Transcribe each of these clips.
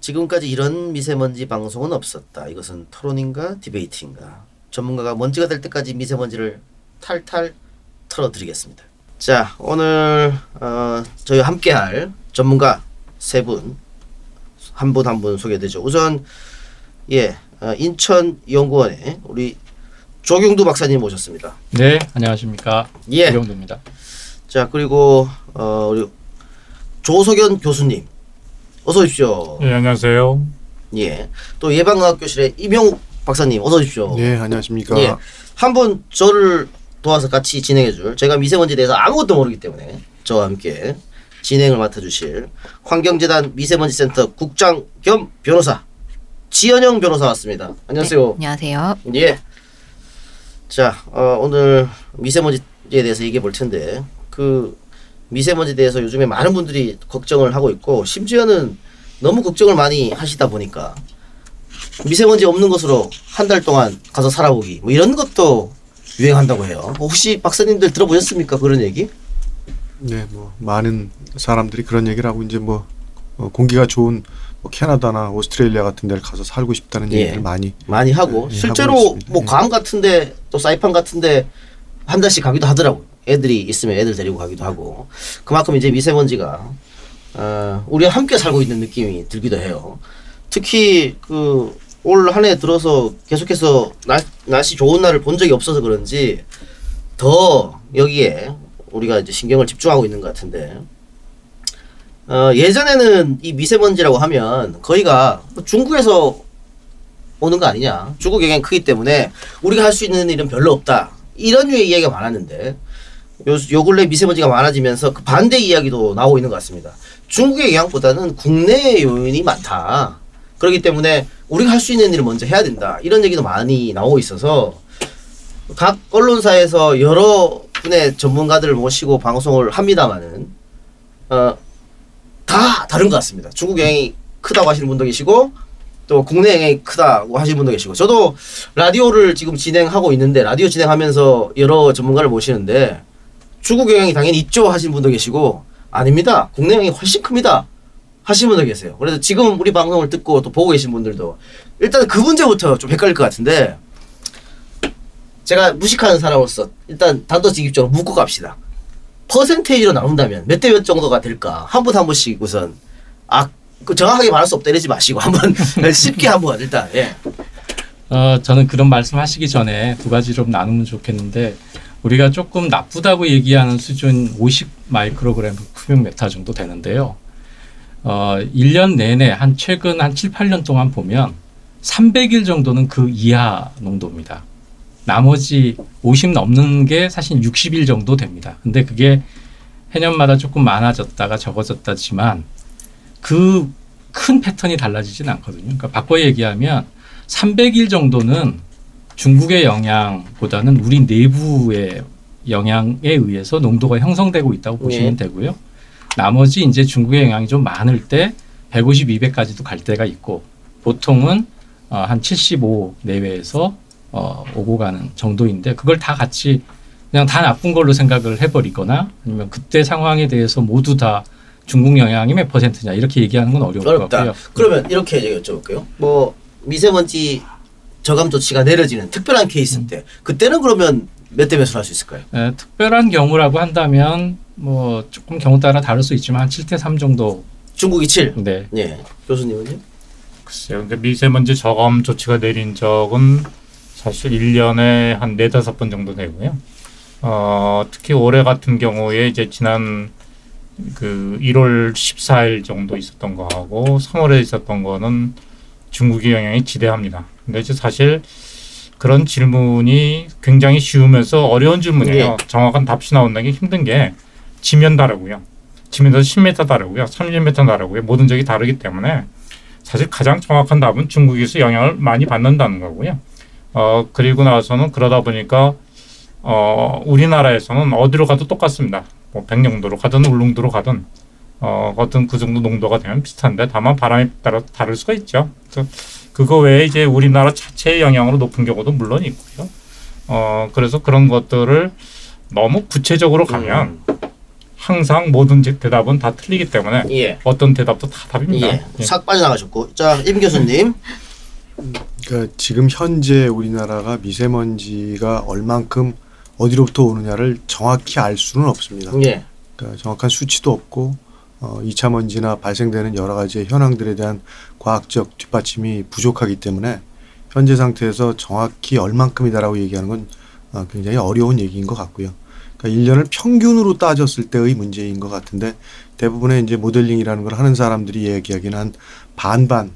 지금까지 이런 미세먼지 방송은 없었다. 이것은 토론인가 디베이트인가. 전문가가 먼지가 될 때까지 미세먼지를 탈탈 털어드리겠습니다. 자, 오늘 저희 함께할 전문가 세 분, 한 분 한 분 소개되죠. 우선 인천연구원의 우리 조경두 박사님 모셨습니다. 네, 안녕하십니까. 조경두입니다. 자, 그리고 우리 조석연 교수님 어서 오십시오. 네, 안녕하세요. 예, 또 예방과학교실의 이명욱 박사님 어서 오십시오. 네, 안녕하십니까. 예, 한 분 저를 도와서 같이 진행해줄, 제가 미세먼지에 대해서 아무것도 모르기 때문에 저와 함께 진행을 맡아주실 환경재단 미세먼지센터 국장 겸 변호사 지연영 변호사 왔습니다. 안녕하세요. 네, 안녕하세요. 예. 자, 오늘 미세먼지에 대해서 얘기해 볼 텐데, 그 미세먼지에 대해서 요즘에 많은 분들이 걱정을 하고 있고, 심지어는 너무 걱정을 많이 하시다 보니까 미세먼지 없는 곳으로 한 달 동안 가서 살아보기 뭐 이런 것도 유행한다고 해요. 혹시 박사님들 들어보셨습니까? 그런 얘기? 네, 뭐 많은 사람들이 그런 얘기를 하고 이제 공기가 좋은 캐나다나 오스트레일리아 같은 데를 가서 살고 싶다는 얘기를 많이 하고, 실제로 하고 괌 같은데 또 사이판 같은데 한 달씩 가기도 하더라고요. 애들이 있으면 애들 데리고 가기도 하고. 그만큼 이제 미세먼지가 우리와 함께 살고 있는 느낌이 들기도 해요. 특히 그 올 한 해 들어서 계속해서 날씨 좋은 날을 본 적이 없어서 그런지 더 여기에 우리가 이제 신경을 집중하고 있는 것 같은데, 예전에는 이 미세먼지라고 하면 거의가 중국에서 오는 거 아니냐, 중국 영향이 크기 때문에 우리가 할 수 있는 일은 별로 없다, 이런 류의 이야기가 많았는데, 요 근래 미세먼지가 많아지면서 그 반대 이야기도 나오고 있는 것 같습니다. 중국의 영향보다는 국내의 요인이 많다, 그렇기 때문에 우리가 할 수 있는 일을 먼저 해야 된다, 이런 얘기도 많이 나오고 있어서 각 언론사에서 여러 분의 전문가들을 모시고 방송을 합니다만은 다 다른 것 같습니다. 중국 영향이 크다고 하시는 분도 계시고 또 국내 영향이 크다고 하시는 분도 계시고, 저도 라디오를 지금 진행하고 있는데 라디오 진행하면서 여러 전문가를 모시는데 중국 영향이 당연히 있죠 하시는 분도 계시고, 아닙니다, 국내 영향이 훨씬 큽니다 하시는 분도 계세요. 그래서 지금 우리 방송을 듣고 또 보고 계신 분들도 일단 그 문제부터 좀 헷갈릴 것 같은데, 제가 무식하는 사람으로서 일단 단도직입적으로 묻고 갑시다. 퍼센테이지로 나눈다면 몇 대 몇 정도가 될까? 한 분 한 분씩 우선 정확하게 말할 수 없다 이러지 마시고 한번 쉽게 한번 일단. 예. 저는 그런 말씀하시기 전에 두 가지 좀 나누면 좋겠는데, 우리가 조금 나쁘다고 얘기하는 수준 50 마이크로그램 흡용 메타 정도 되는데요. 1년 내내 최근 7, 8년 동안 보면 300일 정도는 그 이하 농도입니다. 나머지 50 넘는 게 사실 60일 정도 됩니다. 근데 그게 해년마다 조금 많아졌다가 적어졌다지만 그 큰 패턴이 달라지진 않거든요. 그러니까 바꿔 얘기하면 300일 정도는 중국의 영향보다는 우리 내부의 영향에 의해서 농도가 형성되고 있다고 보시면 되고요. 나머지 이제 중국의 영향이 좀 많을 때 150, 200까지도 갈 때가 있고, 보통은 한 75 내외에서 오고 가는 정도인데, 그걸 다 같이 그냥 다 나쁜 걸로 생각을 해버리거나 아니면 그때 상황에 대해서 모두 다 중국 영향이 몇 %냐 이렇게 얘기하는 건 어려울 것 같고요. 그러면 이렇게 여쭤볼게요. 뭐 미세먼지 저감 조치가 내려지는 특별한 케이스 때 그때는 그러면 몇 대 몇으로 할 수 있을까요? 특별한 경우라고 한다면 뭐 조금 경우 따라 다를 수 있지만 한 7대 3 정도. 중국이 7. 네. 예. 교수님은요? 글쎄요. 근데 미세먼지 저감 조치가 내린 적은 사실 1년에 한 4-5번 정도 되고요. 특히 올해 같은 경우에 이제 지난 그 1월 14일 정도 있었던 거하고 3월에 있었던 거는 중국의 영향이 지대합니다. 근데 이제 사실 그런 질문이 굉장히 쉬우면서 어려운 질문이에요. 정확한 답이 나온다는 게 힘든 게 지면 다르고요. 지면에서 10m 다르고요. 30m 다르고요. 모든 적이 다르기 때문에 사실 가장 정확한 답은 중국에서 영향을 많이 받는다는 거고요. 그리고 나서는 그러다 보니까 우리나라에서는 어디로 가도 똑같습니다. 뭐 백령도로 가든 울릉도로 가든 어떤 그 정도 농도가 되면 비슷한데 다만 바람에 따라 다를 수가 있죠. 그래서 그거 외에 이제 우리나라 자체의 영향으로 높은 경우도 물론 있고요. 그래서 그런 것들을 너무 구체적으로 가면 항상 모든 대답은 다 틀리기 때문에 예. 어떤 대답도 다 답입니다. 예. 싹 빠져나가셨고. 자, 임 교수님. 그러니까 지금 현재 우리나라가 미세먼지가 얼만큼 어디로부터 오느냐를 정확히 알 수는 없습니다. 예. 그러니까 정확한 수치도 없고 2차 먼지나 발생되는 여러 가지 현황들에 대한 과학적 뒷받침이 부족하기 때문에 현재 상태에서 정확히 얼만큼이다라고 얘기하는 건 굉장히 어려운 얘기인 것 같고요. 그러니까 1년을 평균으로 따졌을 때의 문제인 것 같은데 대부분의 이제 모델링이라는 걸 하는 사람들이 얘기하기는 한 반반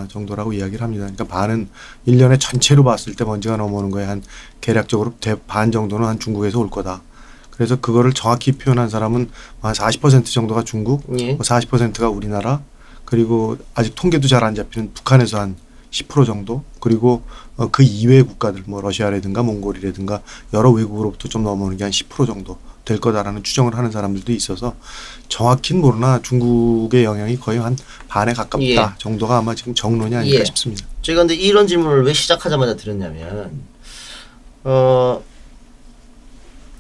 정도라고 이야기를 합니다. 그러니까 반은 1년에 전체로 봤을 때 먼지가 넘어오는 거에 한 계략적으로 반 정도는 한 중국에서 올 거다. 그래서 그거를 정확히 표현한 사람은 한 40% 정도가 중국, 예. 40%가 우리나라, 그리고 아직 통계도 잘 안 잡히는 북한에서 한 10% 정도, 그리고 그 이외의 국가들, 뭐 러시아라든가 몽골이라든가 여러 외국으로부터 좀 넘어오는 게 한 10% 정도 될 거다라는 추정을 하는 사람들도 있어서 정확히는 모르나 중국의 영향이 거의 한 반에 가깝다 예. 정도가 아마 지금 정론이 아닐까 예. 싶습니다. 제가 근데 이런 질문을 왜 시작하자마자 드렸냐면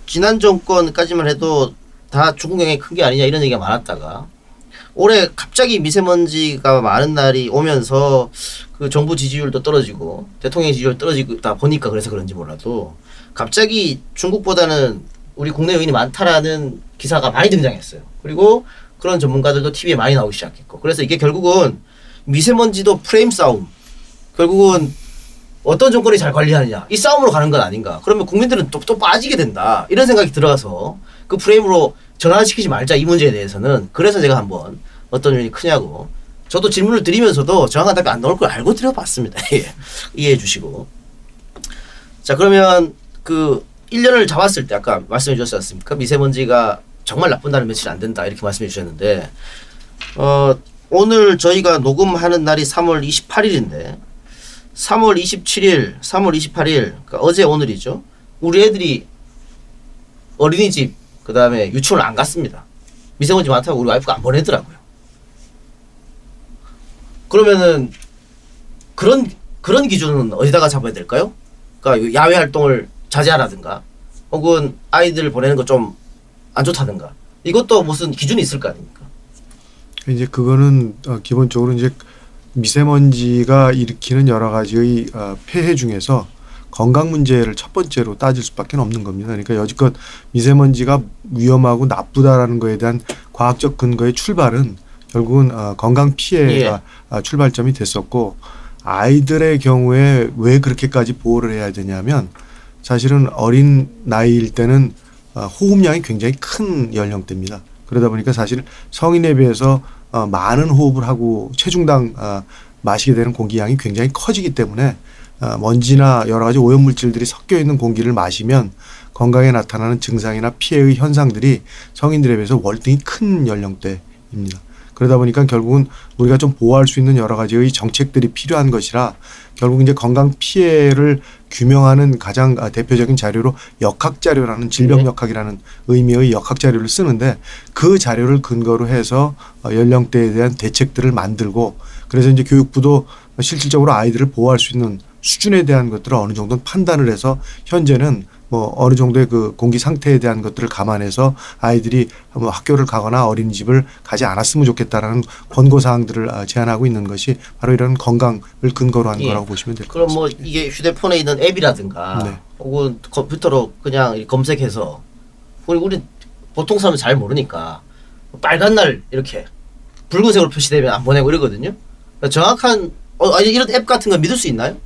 지난 정권까지만 해도 다 중국 영향이 큰 게 아니냐 이런 얘기가 많았다가 올해 갑자기 미세먼지가 많은 날이 오면서 그 정부 지지율도 떨어지고 대통령 지지율 떨어지다 보니까 그래서 그런지 몰라도 갑자기 중국보다는 우리 국내 요인이 많다라는 기사가 많이 등장했어요. 그리고 그런 전문가들도 TV에 많이 나오기 시작했고 그래서 이게 결국은 미세먼지도 프레임 싸움 결국은 어떤 정권이 잘 관리하느냐 이 싸움으로 가는 건 아닌가. 그러면 국민들은 또 빠지게 된다 이런 생각이 들어서 그 프레임으로 전환시키지 말자 이 문제에 대해서는. 그래서 제가 한번 어떤 요인이 크냐고 저도 질문을 드리면서도 정확한 답이 안 나올 걸 알고 드려봤습니다. 예. 이해해 주시고. 자 그러면 그 1년을 잡았을 때 아까 말씀해 주셨지 않습니까? 미세먼지가 정말 나쁜 날은 며칠 안 된다 이렇게 말씀해 주셨는데 오늘 저희가 녹음하는 날이 3월 28일인데 3월 27일, 3월 28일 그러니까 어제 오늘이죠. 우리 애들이 어린이집 그 다음에 유치원을 안 갔습니다. 미세먼지 많다고 우리 와이프가 안 보내더라고요. 그러면은 그런 기준은 어디다가 잡아야 될까요? 그러니까 야외 활동을 자제하라든가 혹은 아이들 보내는 거 좀 안 좋다든가 이것도 무슨 기준이 있을 거 아닙니까? 이제 그거는 기본적으로 이제 미세먼지가 일으키는 여러 가지의 폐해 중에서 건강 문제를 첫 번째로 따질 수밖에 없는 겁니다. 그러니까 여지껏 미세먼지가 위험하고 나쁘다라는 거에 대한 과학적 근거의 출발은 결국은 건강 피해가 출발점이 됐었고 아이들의 경우에 왜 그렇게까지 보호를 해야 되냐면 사실은 어린 나이일 때는 호흡량이 굉장히 큰 연령대입니다. 그러다 보니까 사실 성인에 비해서 많은 호흡을 하고 체중당 마시게 되는 공기량이 굉장히 커지기 때문에 먼지나 여러 가지 오염물질들이 섞여 있는 공기를 마시면 건강에 나타나는 증상이나 피해의 현상들이 성인들에 비해서 월등히 큰 연령대입니다. 그러다 보니까 결국은 우리가 좀 보호할 수 있는 여러 가지의 정책들이 필요한 것이라 결국 이제 건강 피해를 규명하는 가장 대표적인 자료로 역학자료라는 질병역학이라는 의미의 역학자료를 쓰는데 그 자료를 근거로 해서 연령대에 대한 대책들을 만들고 그래서 이제 교육부도 실질적으로 아이들을 보호할 수 있는 수준에 대한 것들을 어느 정도는 판단을 해서 현재는 뭐 어느 정도의 그 공기 상태에 대한 것들을 감안해서 아이들이 뭐 학교를 가거나 어린이집을 가지 않았으면 좋겠다라는 권고 사항들을 제안하고 있는 것이 바로 이런 건강을 근거로 한 거라고 보시면 될 것 같습니다. 그럼 뭐 이게 휴대폰에 있는 앱이라든가 혹은 컴퓨터로 그냥 검색해서 우리 보통 사람은 잘 모르니까 빨간 날 이렇게 붉은색으로 표시되면 안 보내고 이러거든요. 그러니까 정확한 이런 앱 같은 거 믿을 수 있나요?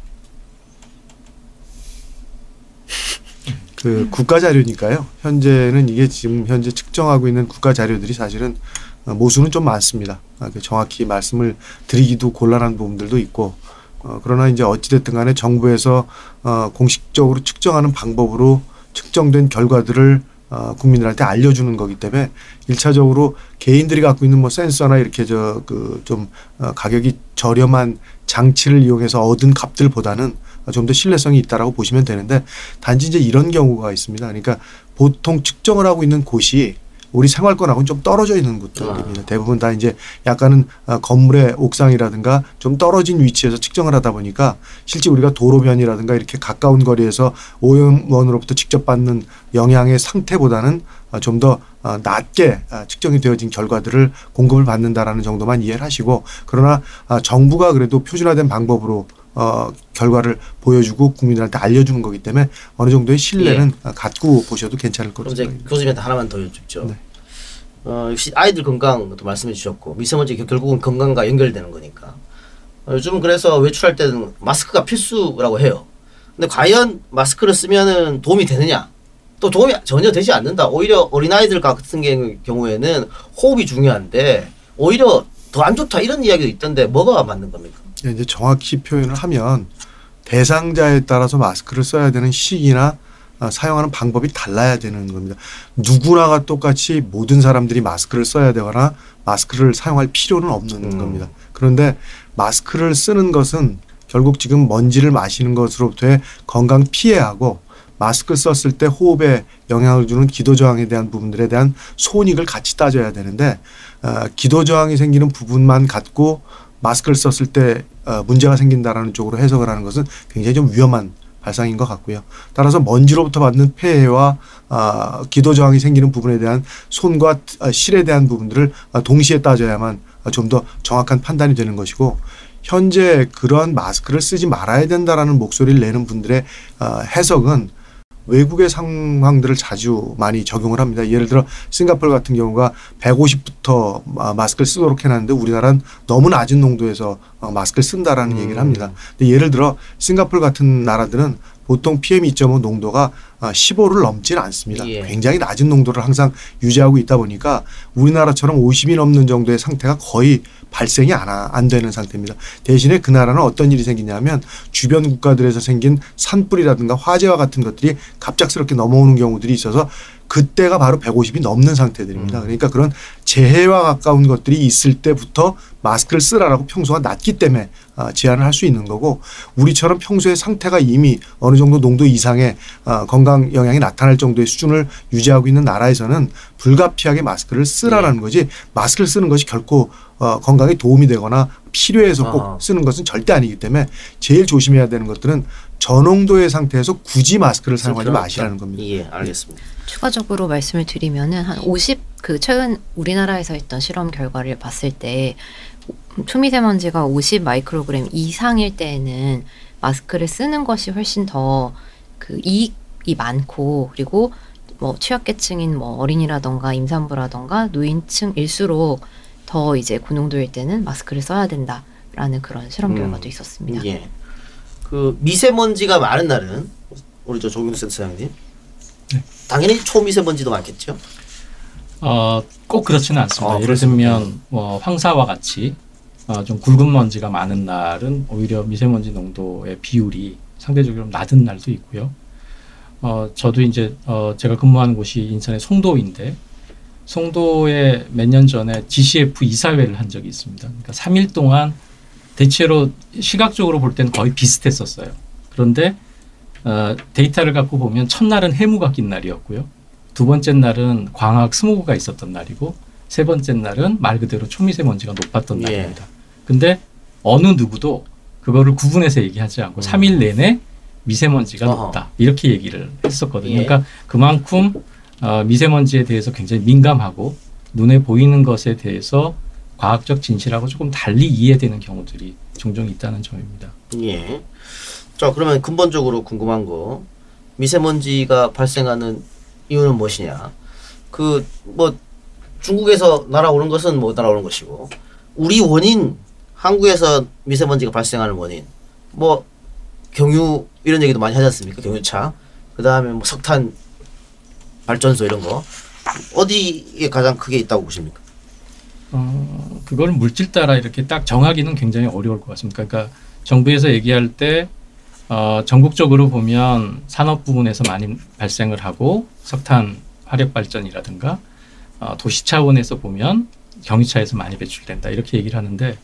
그 국가 자료니까요. 현재는 이게 지금 현재 측정하고 있는 국가 자료들이 사실은 모수는 좀 많습니다. 정확히 말씀을 드리기도 곤란한 부분들도 있고 그러나 이제 어찌됐든 간에 정부에서 공식적으로 측정하는 방법으로 측정된 결과들을 국민들한테 알려주는 거기 때문에 1차적으로 개인들이 갖고 있는 뭐 센서나 이렇게 좀 가격이 저렴한 장치를 이용해서 얻은 값들보다는 좀 더 신뢰성이 있다라고 보시면 되는데 단지 이제 이런 경우가 있습니다. 그러니까 보통 측정을 하고 있는 곳이 우리 생활권하고는 좀 떨어져 있는 곳들입니다. 대부분 다 이제 약간은 건물의 옥상이라든가 좀 떨어진 위치에서 측정을 하다 보니까 실제 우리가 도로변이라든가 이렇게 가까운 거리에서 오염원으로부터 직접 받는 영향의 상태보다는 좀 더 낮게 측정이 되어진 결과들을 공급을 받는다라는 정도만 이해를 하시고 그러나 정부가 그래도 표준화된 방법으로 결과를 보여주고 국민들한테 알려주는 거기 때문에 어느 정도의 신뢰는 갖고 보셔도 괜찮을 그럼 거로 이제 생각합니다. 교수님한테 하나만 더 여쭙죠. 네. 역시 아이들 건강도 말씀해 주셨고 미세먼지 결국은 건강과 연결되는 거니까 요즘은 그래서 외출할 때는 마스크가 필수라고 해요. 근데 과연 마스크를 쓰면은 도움이 되느냐? 또 도움이 전혀 되지 않는다. 오히려 어린아이들 같은 경우에는 호흡이 중요한데 오히려 더 안 좋다 이런 이야기도 있던데 뭐가 맞는 겁니까? 이제 정확히 표현을 하면 대상자에 따라서 마스크를 써야 되는 시기나 사용하는 방법이 달라야 되는 겁니다. 누구나가 똑같이 모든 사람들이 마스크를 써야 되거나 마스크를 사용할 필요는 없는 겁니다. 그런데 마스크를 쓰는 것은 결국 지금 먼지를 마시는 것으로부터의 건강 피해하고 마스크 썼을 때 호흡에 영향을 주는 기도저항에 대한 부분들에 대한 손익을 같이 따져야 되는데 기도저항이 생기는 부분만 갖고 마스크를 썼을 때 문제가 생긴다라는 쪽으로 해석을 하는 것은 굉장히 좀 위험한 발상인 것 같고요. 따라서 먼지로부터 받는 폐해와 기도저항이 생기는 부분에 대한 손과 실에 대한 부분들을 동시에 따져야만 좀 더 정확한 판단이 되는 것이고 현재 그러한 마스크를 쓰지 말아야 된다라는 목소리를 내는 분들의 해석은 외국의 상황들을 자주 많이 적용을 합니다. 예를 들어 싱가포르 같은 경우가 150부터 마스크를 쓰도록 해놨는데 우리나라는 너무 낮은 농도에서 마스크를 쓴다라는 얘기를 합니다. 근데 예를 들어 싱가포르 같은 나라들은 보통 PM2.5 농도가 15를 넘지는 않습니다. 굉장히 낮은 농도를 항상 유지하고 있다 보니까 우리나라처럼 50이 넘는 정도의 상태가 거의 발생이 안 되는 상태입니다. 대신에 그 나라는 어떤 일이 생기냐면 주변 국가들에서 생긴 산불이라든가 화재와 같은 것들이 갑작스럽게 넘어오는 경우들이 있어서 그때가 바로 150이 넘는 상태들입니다. 그러니까 그런 재해와 가까운 것들이 있을 때부터 마스크를 쓰라라고 평소가 낮기 때문에 제한을 할 수 있는 거고 우리처럼 평소에 상태가 이미 어느 정도 농도 이상의 건강 영향이 나타날 정도의 수준을 유지하고 있는 나라에서는 불가피하게 마스크를 쓰라라는 거지 마스크를 쓰는 것이 결코 건강에 도움이 되거나 필요해서 꼭 쓰는 것은 절대 아니기 때문에 제일 조심해야 되는 것들은 저농도의 상태에서 굳이 마스크를 사용하지 마시라는 겁니다. 예, 알겠습니다. 추가적으로 말씀을 드리면은 한 50 최근 우리나라에서 했던 실험 결과를 봤을 때 초미세먼지가 50 마이크로그램 이상일 때에는 마스크를 쓰는 것이 훨씬 더 이익이 많고 그리고 취약계층인 어린이라던가 임산부라던가 노인층일수록 더 이제 고농도일 때는 마스크를 써야 된다라는 그런 실험 결과도 있었습니다. 예. 미세먼지가 많은 날은 우리 조경수 센터장님 당연히 초미세먼지도 많겠죠. 꼭 그렇지는 않습니다. 예를 들면 황사와 같이 좀 굵은 먼지가 많은 날은 오히려 미세먼지 농도의 비율이 상대적으로 낮은 날도 있고요. 저도 이제 제가 근무하는 곳이 인천의 송도인데 송도에 몇 년 전에 GCF 이사회를 한 적이 있습니다. 그러니까 3일 동안 대체로 시각적으로 볼 때는 거의 비슷했었어요. 그런데 데이터를 갖고 보면 첫날은 해무가 낀 날이었고요. 두 번째 날은 광학 스모그가 있었던 날이고 세 번째 날은 말 그대로 초미세먼지가 높았던 날입니다. 근데 어느 누구도 그거를 구분해서 얘기하지 않고 3일 내내 미세먼지가 높다 이렇게 얘기를 했었거든요. 그러니까 그만큼 미세먼지에 대해서 굉장히 민감하고 눈에 보이는 것에 대해서 과학적 진실하고 조금 달리 이해되는 경우들이 종종 있다는 점입니다. 예. 자, 그러면 근본적으로 궁금한 거 미세먼지가 발생하는 이유는 무엇이냐? 중국에서 날아오는 것은 날아오는 것이고 우리 원인 한국에서 미세먼지가 발생하는 원인 경유 이런 얘기도 많이 하지 않습니까? 경유차 그다음에 석탄 발전소 이런 거 어디에 가장 크게 있다고 보십니까? 그걸 물질 따라 이렇게 딱 정하기는 굉장히 어려울 것 같습니다. 그러니까 정부에서 얘기할 때 전국적으로 보면 산업 부분에서 많이 발생을 하고 석탄 화력 발전이라든가 도시 차원에서 보면 경유차에서 많이 배출된다 이렇게 얘기를 하는데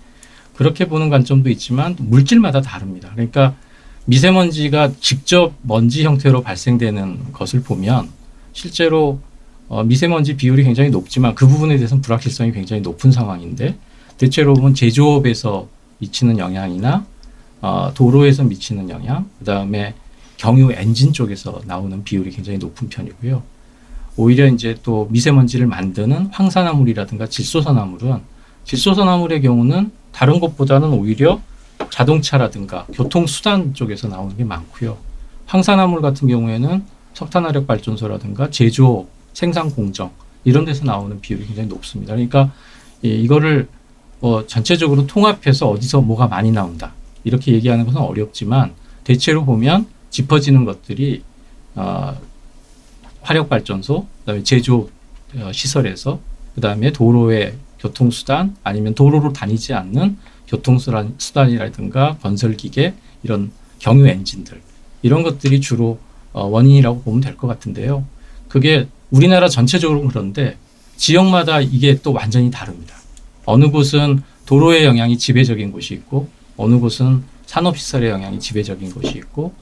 그렇게 보는 관점도 있지만 물질마다 다릅니다. 그러니까 미세먼지가 직접 먼지 형태로 발생되는 것을 보면 실제로 미세먼지 비율이 굉장히 높지만 그 부분에 대해서는 불확실성이 굉장히 높은 상황인데 대체로 보면 제조업에서 미치는 영향이나 도로에서 미치는 영향, 그 다음에 경유 엔진 쪽에서 나오는 비율이 굉장히 높은 편이고요. 오히려 이제 또 미세먼지를 만드는 황산화물이라든가 질소산화물의 경우는 다른 것보다는 오히려 자동차라든가 교통수단 쪽에서 나오는 게 많고요. 황산화물 같은 경우에는 석탄화력 발전소라든가 제조업, 생산 공정 이런 데서 나오는 비율이 굉장히 높습니다. 그러니까 이거를 전체적으로 통합해서 어디서 뭐가 많이 나온다 이렇게 얘기하는 것은 어렵지만 대체로 보면 짚어지는 것들이 화력발전소, 그다음에 제조 시설에서 그다음에 도로의 교통수단 아니면 도로로 다니지 않는 교통수단이라든가 건설기계 이런 경유 엔진들 이런 것들이 주로 원인이라고 보면 될 것 같은데요. 그게 우리나라 전체적으로 그런데 지역마다 이게 또 완전히 다릅니다. 어느 곳은 도로의 영향이 지배적인 곳이 있고 어느 곳은 산업시설의 영향이 지배적인 곳이 있고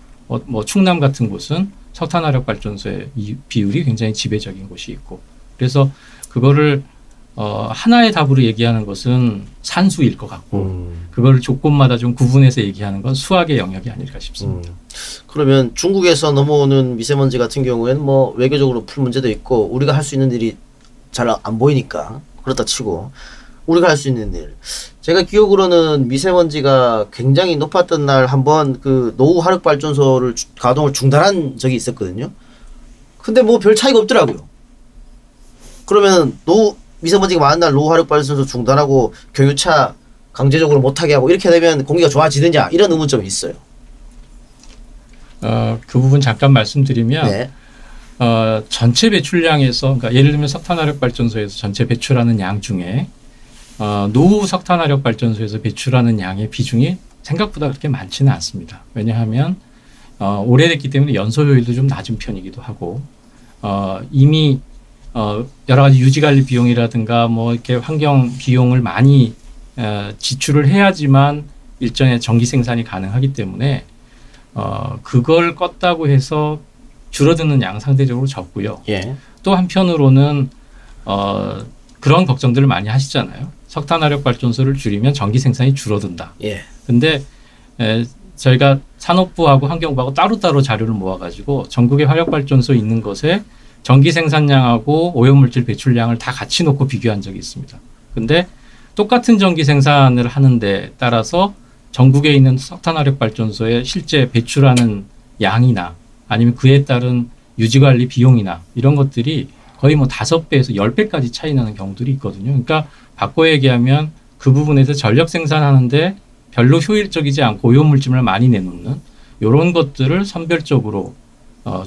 뭐 충남 같은 곳은 석탄화력 발전소의 이 비율이 굉장히 지배적인 곳이 있고 그래서 그거를 하나의 답으로 얘기하는 것은 산수일 것 같고 그걸 조건마다 좀 구분해서 얘기하는 건 수학의 영역이 아닐까 싶습니다. 그러면 중국에서 넘어오는 미세먼지 같은 경우에는 뭐 외교적으로 풀 문제도 있고 우리가 할 수 있는 일이 잘 안 보이니까 그렇다 치고 우리가 할 수 있는 일 제가 기억으로는 미세먼지가 굉장히 높았던 날 한번 그 노후 화력 발전소를 가동을 중단한 적이 있었거든요. 근데 뭐 별 차이가 없더라고요. 그러면 미세먼지가 많은 날 노후 화력 발전소 중단하고 경유차 강제적으로 못하게 하고 이렇게 되면 공기가 좋아지느냐 이런 의문점이 있어요. 그 부분 잠깐 말씀드리면 네. 전체 배출량에서 그러니까 예를 들면 석탄화력 발전소에서 전체 배출하는 양 중에 노후 석탄화력 발전소에서 배출하는 양의 비중이 생각보다 그렇게 많지는 않습니다. 왜냐하면 오래됐기 때문에 연소 효율도 좀 낮은 편이기도 하고 이미 여러 가지 유지관리 비용이라든가 뭐 이렇게 환경 비용을 많이 지출을 해야지만 일정의 전기 생산이 가능하기 때문에 그걸 껐다고 해서 줄어드는 양 상대적으로 적고요. 예. 또 한편으로는 그런 걱정들을 많이 하시잖아요. 석탄화력 발전소를 줄이면 전기 생산이 줄어든다. 예. 근데 저희가 산업부하고 환경부하고 따로따로 자료를 모아가지고 전국의 화력발전소 있는 곳에 전기 생산량하고 오염물질 배출량을 다 같이 놓고 비교한 적이 있습니다. 근데 똑같은 전기 생산을 하는데 따라서 전국에 있는 석탄화력 발전소에 실제 배출하는 양이나 아니면 그에 따른 유지관리 비용이나 이런 것들이 거의 뭐 5배에서 10배까지 차이 나는 경우들이 있거든요. 그러니까 바꿔 얘기하면 그 부분에서 전력 생산하는데 별로 효율적이지 않고 오염물질을 많이 내놓는 이런 것들을 선별적으로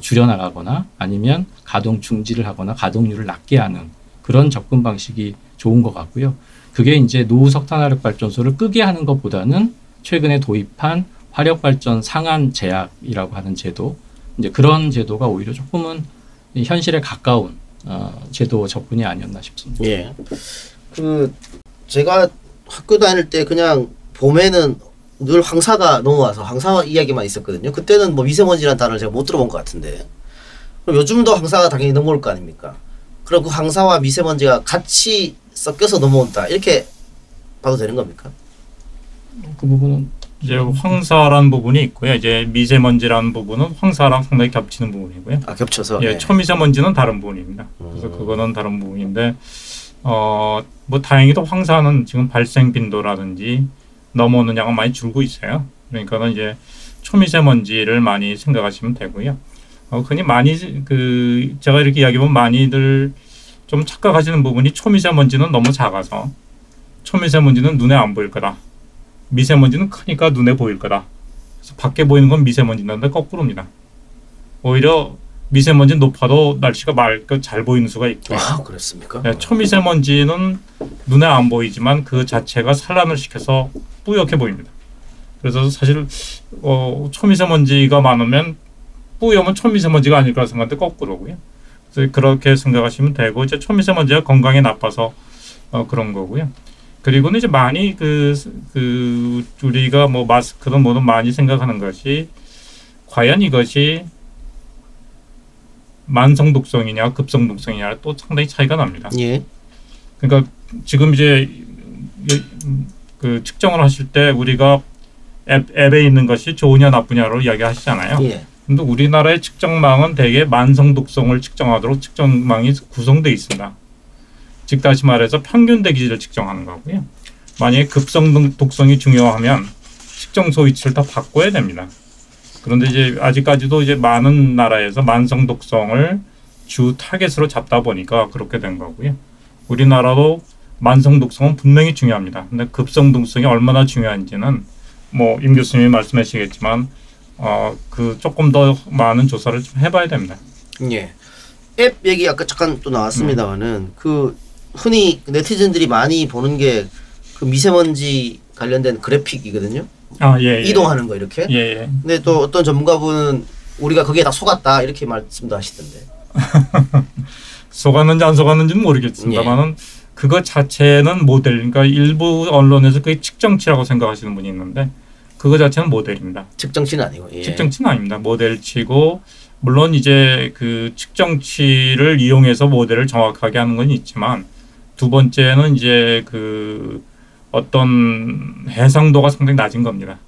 줄여나가거나 아니면 가동 중지를 하거나 가동률을 낮게 하는 그런 접근 방식이 좋은 것 같고요. 그게 이제 노후 석탄화력 발전소를 끄게 하는 것보다는 최근에 도입한 화력발전 상한 제약이라고 하는 제도, 이제 그런 제도가 오히려 조금은 현실에 가까운 제도 접근이 아니었나 싶습니다. 예. 제가 학교 다닐 때 그냥 봄에는 늘 황사가 넘어와서 황사 이야기만 있었거든요. 그때는 뭐 미세먼지라는 단어를 제가 못 들어본 것 같은데. 그럼 요즘도 황사가 당연히 넘어올 거 아닙니까? 그럼 그 황사와 미세먼지가 같이 섞여서 넘어온다. 이렇게 봐도 되는 겁니까? 그 부분은 이제 황사라는 부분이 있고요. 이제 미세먼지라는 부분은 황사랑 상당히 겹치는 부분이고요. 아, 겹쳐서. 예, 네. 초미세먼지는 다른 부분입니다. 그래서 그거는 다른 부분인데 뭐 다행히도 황사는 지금 발생 빈도라든지 넘어오는 양은 많이 줄고 있어요. 그러니까는 이제 초미세먼지를 많이 생각하시면 되고요. 흔히 많이 제가 이렇게 이야기하면 많이들 좀 착각하시는 부분이 초미세먼지는 너무 작아서 초미세먼지는 눈에 안 보일 거다. 미세먼지는 크니까 눈에 보일 거다. 그래서 밖에 보이는 건 미세먼지인데 거꾸로입니다. 오히려 미세먼지 높아도 날씨가 맑고 잘 보이는 수가 있고요. 아, 그렇습니까? 네, 초미세먼지는 눈에 안 보이지만 그 자체가 산란을 시켜서 뿌옇게 보입니다. 그래서 사실 초미세먼지가 많으면 뿌옇은 초미세먼지가 아닐 거라 생각하는데 거꾸로고요. 그래서 그렇게 생각하시면 되고 이제 초미세먼지가 건강에 나빠서 그런 거고요. 그리고는 이제 많이 우리가 뭐 마스크든 뭐든 많이 생각하는 것이 과연 이것이 만성 독성이냐 급성 독성이냐 또 상당히 차이가 납니다. 예. 그러니까 지금 이제 측정을 하실 때 우리가 앱에 있는 것이 좋으냐 나쁘냐로 이야기하시잖아요. 예. 근데 우리나라의 측정망은 대개 만성 독성을 측정하도록 측정망이 구성되어 있습니다. 즉 다시 말해서 평균 대기질을 측정하는 거고요. 만약에 급성 독성이 중요하면 측정소 위치를 다 바꿔야 됩니다. 그런데 이제 아직까지도 이제 많은 나라에서 만성 독성을 주 타겟으로 잡다 보니까 그렇게 된 거고요. 우리나라도 만성 독성은 분명히 중요합니다. 근데 급성 독성이 얼마나 중요한지는 뭐 임 교수님이 말씀하시겠지만 그 조금 더 많은 조사를 좀 해봐야 됩니다. 예. 앱 얘기 아까 잠깐 또 나왔습니다만은 그 흔히 네티즌들이 많이 보는 게 그 미세먼지 관련된 그래픽이거든요. 예. 이동하는 거 이렇게. 예. 근데 또 어떤 전문가분은 우리가 거기에 다 속았다 이렇게 말씀도 하시던데. 속았는지 안 속았는지는 모르겠습니다만은 그거 자체는 모델. 그러니까 일부 언론에서 그게 측정치라고 생각하시는 분이 있는데 그거 자체는 모델입니다. 측정치는 아니고. 예. 측정치는 아닙니다. 모델치고 물론 이제 그 측정치를 이용해서 모델을 정확하게 하는 건 있지만 두 번째는 이제 그 어떤 해상도가 상당히 낮은 겁니다.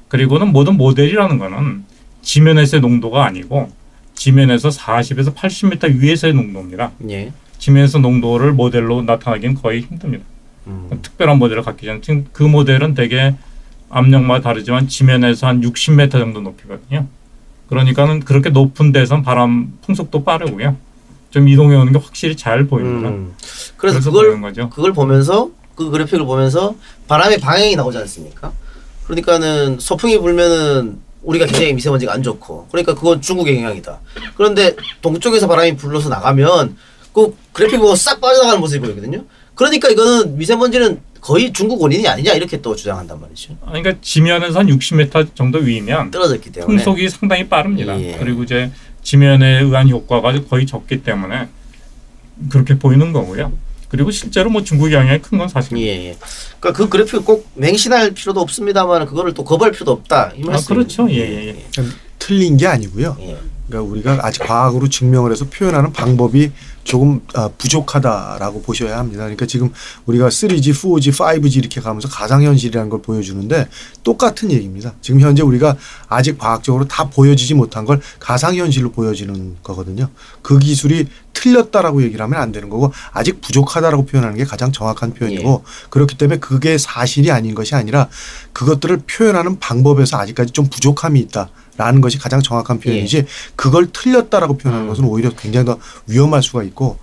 그리고는 모든 모델이라는 거는 지면에서의 농도가 아니고 지면에서 40에서 80m 위에서의 농도입니다. 예. 지면에서 농도를 모델로 나타나기는 거의 힘듭니다. 특별한 모델을 갖기 전에 지금 그 모델은 되게 압력마다 다르지만 지면에서 한 60m 정도 높이거든요. 그러니까는 그렇게 높은 데선 바람 풍속도 빠르고요. 좀 이동해 오는 게 확실히 잘 보입니다. 그래서 그걸 보면서 그 그래픽을 보면서 바람의 방향이 나오지 않습니까? 그러니까는 서풍이 불면은 우리가 굉장히 미세먼지가 안 좋고 그러니까 그건 중국의 영향이다. 그런데 동쪽에서 바람이 불러서 나가면 그 그래픽 보고 싹 빠져나가는 모습이 보이거든요. 그러니까 이거는 미세먼지는 거의 중국 원인이 아니냐 이렇게 또 주장한단 말이죠. 그러니까 지면에서 한 60m 정도 위면 떨어졌기 때문에 풍속이 상당히 빠릅니다. 예. 그리고 이제 지면에 의한 효과가 거의 적기 때문에 그렇게 보이는 거고요. 그리고 실제로 뭐 중국 영향이 큰 건 사실입니다. 예. 그러니까 그 그래픽을 꼭 맹신할 필요도 없습니다만 그거를 또 거부할 필요도 없다 이 말씀. 그렇죠. 예. 틀린 게 아니고요. 예. 그러니까 우리가 아직 과학으로 증명을 해서 표현하는 방법이 조금 부족하다라고 보셔야 합니다. 그러니까 지금 우리가 3G, 4G, 5G 이렇게 가면서 가상현실이라는 걸 보여주는데 똑같은 얘기입니다. 지금 현재 우리가 아직 과학적으로 다 보여지지 못한 걸 가상현실로 보여지는 거거든요. 그 기술이 틀렸다라고 얘기를 하면 안 되는 거고 아직 부족하다라고 표현하는 게 가장 정확한 표현이고 그렇기 때문에 그게 사실이 아닌 것이 아니라 그것들을 표현하는 방법에서 아직까지 좀 부족함이 있다. 라는 것이 가장 정확한 표현이지 그걸 틀렸다라고 표현하는 것은 오히려 굉장히 더 위험할 수가 있고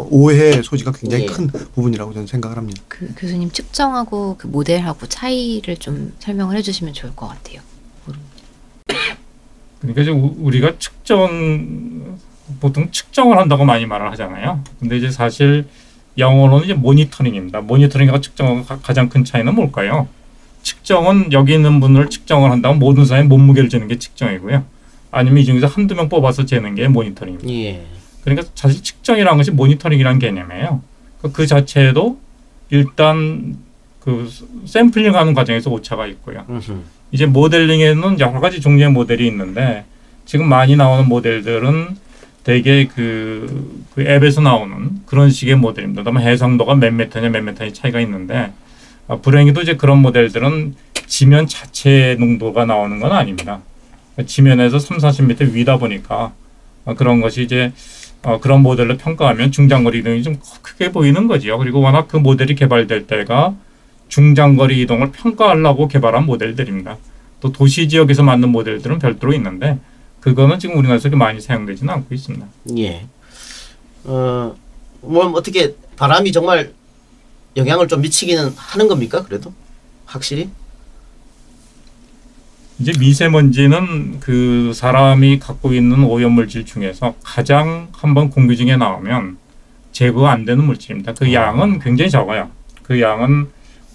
오해 소지가 굉장히 큰 부분이라고 저는 생각을 합니다. 그 교수님 측정하고 그 모델하고 차이를 좀 설명을 해주시면 좋을 것 같아요. 그러니까 이제 우리가 보통 측정을 한다고 많이 말을 하잖아요. 근데 이제 사실 영어로는 이제 모니터링입니다. 모니터링과 측정의 가장 큰 차이는 뭘까요? 측정은 여기 있는 분을 측정을 한다면 모든 사람의 몸무게를 재는 게 측정이고요. 아니면 이 중에서 한두 명 뽑아서 재는 게 모니터링입니다. 예. 그러니까 사실 측정이라는 것이 모니터링이라는 개념이에요. 그 자체도 일단 그 샘플링하는 과정에서 오차가 있고요. 이제 모델링에는 여러 가지 종류의 모델이 있는데 지금 많이 나오는 모델들은 되게 그 앱에서 나오는 그런 식의 모델입니다. 그다음에 해상도가 몇 메타냐 몇 메타의 차이가 있는데 불행히도 이제 그런 모델들은 지면 자체의 농도가 나오는 건 아닙니다. 지면에서 30-40m 위다 보니까 그런 것이 이제 그런 모델로 평가하면 중장거리 이동이 좀 크게 보이는 거지요. 그리고 워낙 그 모델이 개발될 때가 중장거리 이동을 평가하려고 개발한 모델들입니다. 또 도시 지역에서 만든 모델들은 별도로 있는데 그거는 지금 우리나라에서 많이 사용되지는 않고 있습니다. 예. 뭐 어떻게 바람이 정말 영향을 좀 미치기는 하는 겁니까? 그래도 확실히? 이제 미세먼지는 그 사람이 갖고 있는 오염물질 중에서 가장 한번 공기 중에 나오면 제거가 안 되는 물질입니다. 그 양은 굉장히 적어요. 그 양은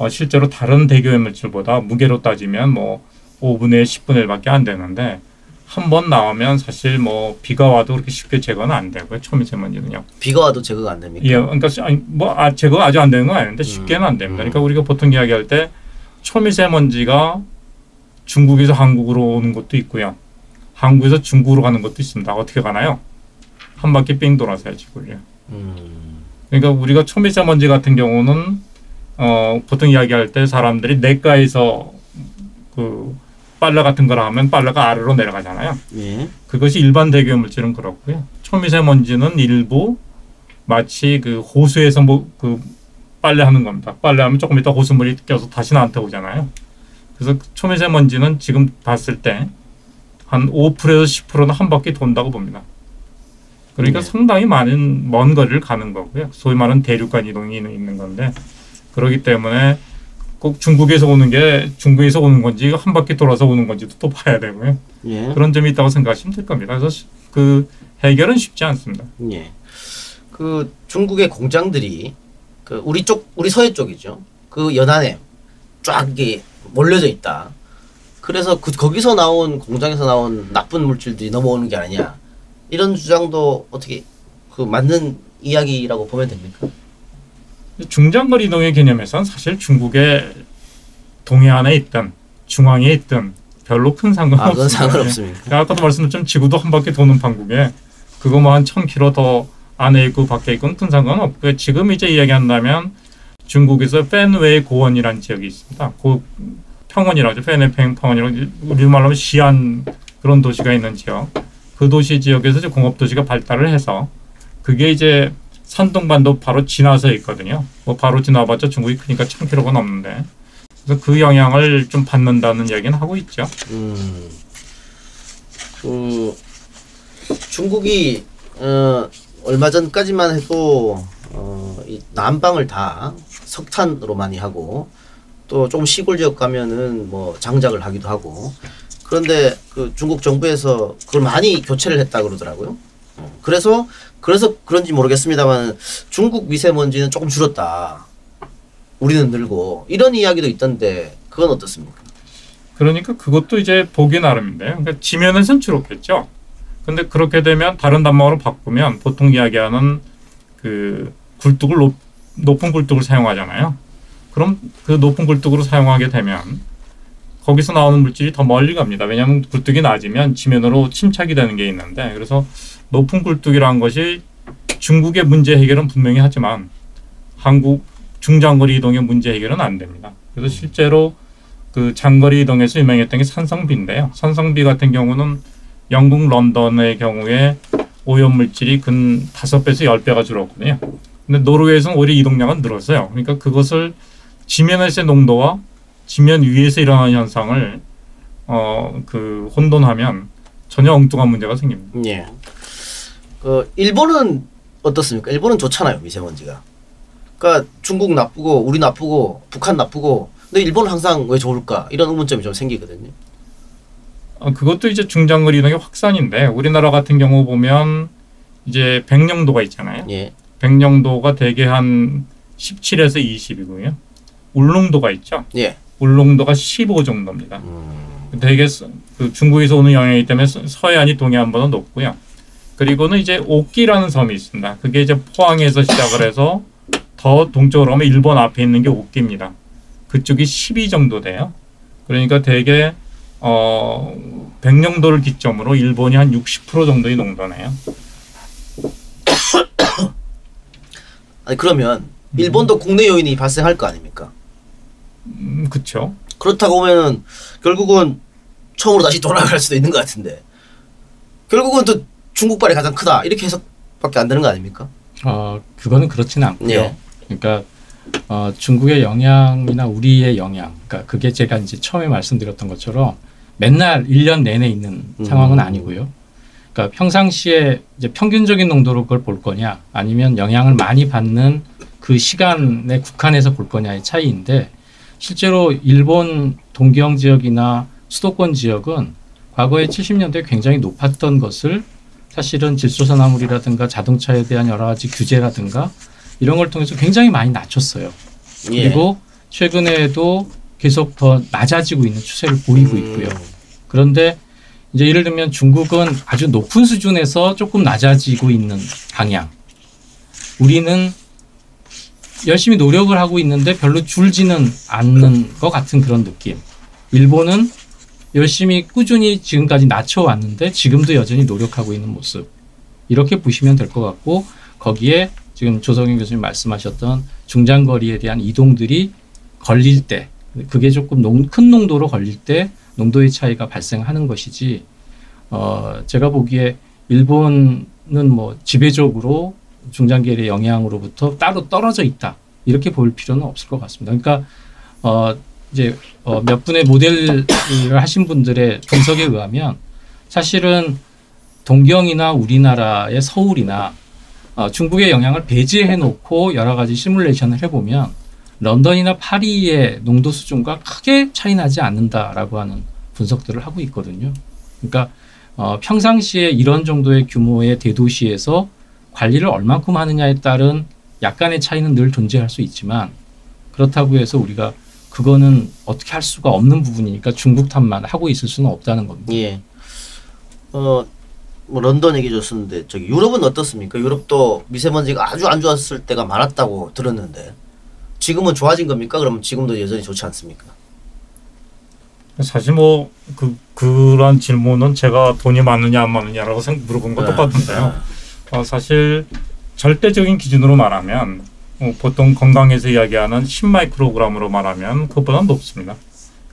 실제로 다른 대기오염물질보다 무게로 따지면 뭐 5분의 10분의 1밖에 안 되는데 한 번 나오면 사실 뭐 비가 와도 그렇게 쉽게 제거는 안 되고요. 초미세먼지는요. 비가 와도 제거가 안 됩니까? 예, 그러니까 제거가 아주 안 되는 건 아닌데 쉽게는 안 됩니다. 그러니까 우리가 보통 이야기할 때 초미세먼지가 중국에서 한국으로 오는 것도 있고요. 한국에서 중국으로 가는 것도 있습니다. 어떻게 가나요? 한 바퀴 삥 돌아서요, 지구를요. 그러니까 우리가 초미세먼지 같은 경우는 보통 이야기할 때 사람들이 내과에서 그 빨래 같은 걸 하면 빨래가 아래로 내려가잖아요. 예. 그것이 일반 대기 오염물질은 그렇고요. 초미세먼지는 일부 마치 그 호수에서 뭐 그 빨래하는 겁니다. 빨래하면 조금 있다 호수물이 껴서 다시 나한테 오잖아요. 그래서 초미세먼지는 지금 봤을 때 한 5%에서 10%는 한 바퀴 돈다고 봅니다. 그러니까 네. 상당히 많은 먼 거리를 가는 거고요. 소위 말하는 대륙간 이동이 있는 건데 그렇기 때문에 꼭 중국에서 오는 게 중국에서 오는 건지 한 바퀴 돌아서 오는 건지도 또 봐야 되고요. 예. 그런 점이 있다고 생각하시면 될 겁니다. 그래서 그 해결은 쉽지 않습니다. 예. 그 중국의 공장들이 그 우리 서해 쪽이죠. 그 연안에 쫙 이게 몰려져 있다. 그래서 거기서 나온 공장에서 나온 나쁜 물질들이 넘어오는 게 아니냐. 이런 주장도 어떻게 그 맞는 이야기라고 보면 됩니까? 중장거리 이동의 개념에서는 사실 중국의 동해안에 있든 중앙에 있든 별로 큰 상관은 그건 없습니다. 상관없습니다. 아까도 말씀드렸지만 지구도 한 바퀴 도는 판국에 그거 뭐 한 1000km 더 안에 있고 밖에 있고는 큰 상관은 없고요. 지금 이제 이야기한다면 중국에서 팬웨이 고원이라는 지역이 있습니다. 그 평원이라고 하죠. 팬웨이 평원이라고 우리말로 하면 시안 그런 도시가 있는 지역. 그 도시 지역에서 이제 공업도시가 발달을 해서 그게 이제 산동반도 바로 지나서 있거든요. 뭐 바로 지나봤자 중국이 크니까 1000km가 넘는데 그래서 그 영향을 좀 받는다는 이야기는 하고 있죠. 그 중국이 얼마 전까지만 해도 이 난방을 다 석탄으로 많이 하고 또 좀 시골 지역 가면은 뭐 장작을 하기도 하고 그런데 그 중국 정부에서 그걸 많이 교체를 했다 그러더라고요. 그래서 그런지 모르겠습니다만 중국 미세먼지는 조금 줄었다. 우리는 늘고 이런 이야기도 있던데 그건 어떻습니까? 그러니까 그것도 이제 보기 나름인데요. 그러니까 지면에서는 줄었겠죠. 근데 그렇게 되면 다른 단말로 바꾸면 보통 이야기하는 그 굴뚝을 높은 굴뚝을 사용하잖아요. 그럼 그 높은 굴뚝으로 사용하게 되면 거기서 나오는 물질이 더 멀리 갑니다. 왜냐하면 굴뚝이 낮으면 지면으로 침착이 되는 게 있는데 그래서 높은 굴뚝이라는 것이 중국의 문제 해결은 분명히 하지만 한국 중장거리 이동의 문제 해결은 안 됩니다. 그래서 실제로 그 장거리 이동에서 유명했던 게 산성비인데요. 산성비 같은 경우는 영국 런던의 경우에 오염물질이 근 5배에서 10배가 줄었거든요. 근데 노르웨이에서는 오히려 이동량은 늘었어요. 그러니까 그것을 지면에서의 농도와 지면 위에서 일어나는 현상을 그 혼돈하면 전혀 엉뚱한 문제가 생깁니다. 예. 그 일본은 어떻습니까? 일본은 좋잖아요, 미세먼지가. 그러니까 중국 나쁘고 우리 나쁘고 북한 나쁘고 근데 일본은 항상 왜 좋을까? 이런 의문점이 좀 생기거든요. 그것도 이제 중장거리 이동의 확산인데 우리나라 같은 경우 보면 이제 백령도가 있잖아요. 예. 백령도가 대개 한 17에서 20이고요. 울릉도가 있죠. 예. 울릉도가 15 정도입니다. 되게 그 중국에서 오는 영향이기 때문에 서해안이 동해안보다 높고요. 그리고는 이제 옥기라는 섬이 있습니다. 그게 이제 포항에서 시작을 해서 더 동쪽으로 가면 일본 앞에 있는 게 옥기입니다. 그쪽이 12 정도 돼요. 그러니까 대개 백령도를 기점으로 일본이 한 60% 정도의 농도네요. 아니 그러면 일본도 국내 요인이 발생할 거 아닙니까? 그렇죠. 그렇다고 보면은 결국은 처음으로 다시 돌아갈 수도 있는 것 같은데 결국은 또 중국발이 가장 크다 이렇게 해석밖에 안 되는 거 아닙니까? 그거는 그렇지는 않고요. 예. 그러니까 중국의 영향이나 우리의 영향, 그러니까 그게 제가 이제 처음에 말씀드렸던 것처럼 맨날 1년 내내 있는 상황은 아니고요. 그러니까 평상시에 이제 평균적인 농도로 그걸 볼 거냐, 아니면 영향을 많이 받는 그 시간에 국한해서 볼 거냐의 차이인데, 실제로 일본 동경 지역이나 수도권 지역은 과거에 70년대에 굉장히 높았던 것을 사실은 질소산화물이라든가 자동차에 대한 여러 가지 규제라든가 이런 걸 통해서 굉장히 많이 낮췄어요. 예. 그리고 최근에도 계속 더 낮아지고 있는 추세를 보이고 있고요. 그런데 이제 예를 들면 중국은 아주 높은 수준에서 조금 낮아지고 있는 방향. 우리는 열심히 노력을 하고 있는데 별로 줄지는 않는 것 같은 그런 느낌. 일본은 열심히 꾸준히 지금까지 낮춰왔는데 지금도 여전히 노력하고 있는 모습. 이렇게 보시면 될 것 같고, 거기에 지금 조성현 교수님 말씀하셨던 중장거리에 대한 이동들이 걸릴 때, 그게 조금 큰 농도로 걸릴 때 농도의 차이가 발생하는 것이지 제가 보기에 일본은 뭐 지배적으로 중장기의 영향으로부터 따로 떨어져 있다 이렇게 볼 필요는 없을 것 같습니다. 그러니까 이제 몇 분의 모델을 하신 분들의 분석에 의하면 사실은 동경이나 우리나라의 서울이나 중국의 영향을 배제해 놓고 여러 가지 시뮬레이션을 해보면 런던이나 파리의 농도 수준과 크게 차이 나지 않는다라고 하는 분석들을 하고 있거든요. 그러니까 평상시에 이런 정도의 규모의 대도시에서 관리를 얼만큼 하느냐에 따른 약간의 차이는 늘 존재할 수 있지만 그렇다고 해서 우리가 그거는 어떻게 할 수가 없는 부분이니까 중국 탓만 하고 있을 수는 없다는 겁니다. 예. 뭐 런던 얘기 줬었는데 저기 유럽은 어떻습니까? 유럽도 미세먼지가 아주 안 좋았을 때가 많았다고 들었는데 지금은 좋아진 겁니까? 그러면 지금도 여전히 좋지 않습니까? 사실 뭐 그런 질문은 제가 돈이 많느냐 안 많느냐라고 물어본 거 똑같은데요. 사실 절대적인 기준으로 말하면 보통 건강에서 이야기하는 10마이크로그램으로 말하면 그것보다 높습니다.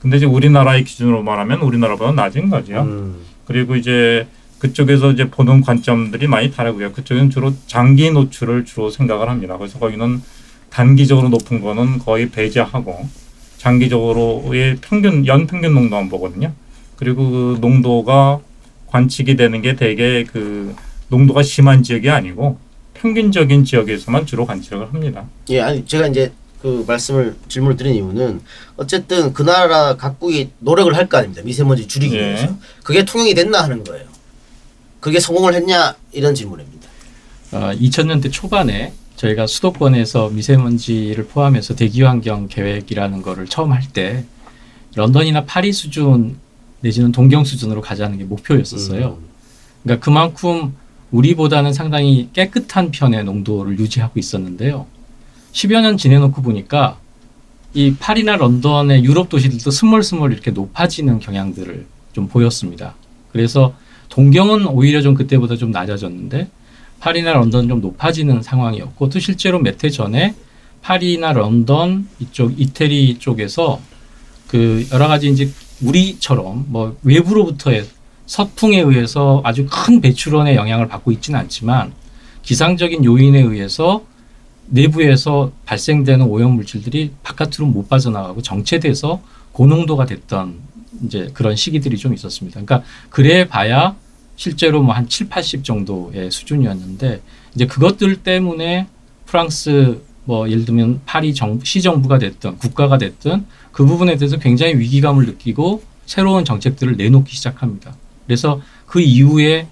근데 이제 우리나라의 기준으로 말하면 우리나라보다 낮은 거죠. 그리고 이제 그쪽에서 이제 보는 관점들이 많이 다르고요. 그쪽은 주로 장기 노출을 주로 생각을 합니다. 그래서 거기는 단기적으로 높은 거는 거의 배제하고 장기적으로의 연평균 농도만 보거든요. 그리고 그 농도가 관측이 되는 게 되게 그 농도가 심한 지역이 아니고 평균적인 지역에서만 주로 관측을 합니다. 예, 아니 제가 이제 그 질문을 드린 이유는 어쨌든 그 나라 각국이 노력을 할 거 아닙니까? 미세먼지 줄이기 위해서. 그게 통용이 됐나 하는 거예요. 그게 성공을 했냐 이런 질문입니다. 2000년대 초반에 저희가 수도권에서 미세먼지를 포함해서 대기환경 계획이라는 거를 처음 할 때 런던이나 파리 수준 내지는 동경 수준으로 가자는 게 목표였었어요. 그러니까 그만큼 우리보다는 상당히 깨끗한 편의 농도를 유지하고 있었는데요. 10여 년 지내놓고 보니까 이 파리나 런던의 유럽 도시들도 스멀스멀 이렇게 높아지는 경향들을 좀 보였습니다. 그래서 동경은 오히려 좀 그때보다 좀 낮아졌는데 파리나 런던은 좀 높아지는 상황이었고 또 실제로 몇 해 전에 파리나 런던 이쪽 이태리 쪽에서 그 여러 가지 이제 우리처럼 뭐 외부로부터의 서풍에 의해서 아주 큰 배출원의 영향을 받고 있지는 않지만 기상적인 요인에 의해서 내부에서 발생되는 오염물질들이 바깥으로 못 빠져나가고 정체돼서 고농도가 됐던 이제 그런 시기들이 좀 있었습니다. 그러니까 그래 봐야 실제로 뭐 한 7, 80 정도의 수준이었는데 이제 그것들 때문에 프랑스 뭐 예를 들면 파리 시정부가 됐든 국가가 됐든 그 부분에 대해서 굉장히 위기감을 느끼고 새로운 정책들을 내놓기 시작합니다. 그래서 그 이후에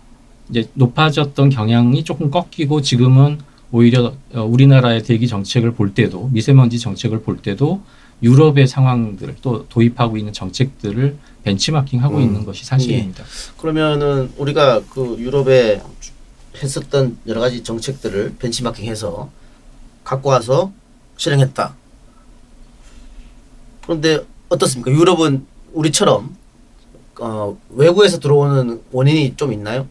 이제 높아졌던 경향이 조금 꺾이고 지금은 오히려 우리나라의 대기 정책을 볼 때도 미세먼지 정책을 볼 때도 유럽의 상황들을 또 도입하고 있는 정책들을 벤치마킹하고 있는 것이 사실입니다. 예. 그러면은 우리가 그 유럽에 했었던 여러 가지 정책들을 벤치마킹해서 갖고 와서 실행했다. 그런데 어떻습니까? 유럽은 우리처럼 외부에서 들어오는 원인이 좀 있나요?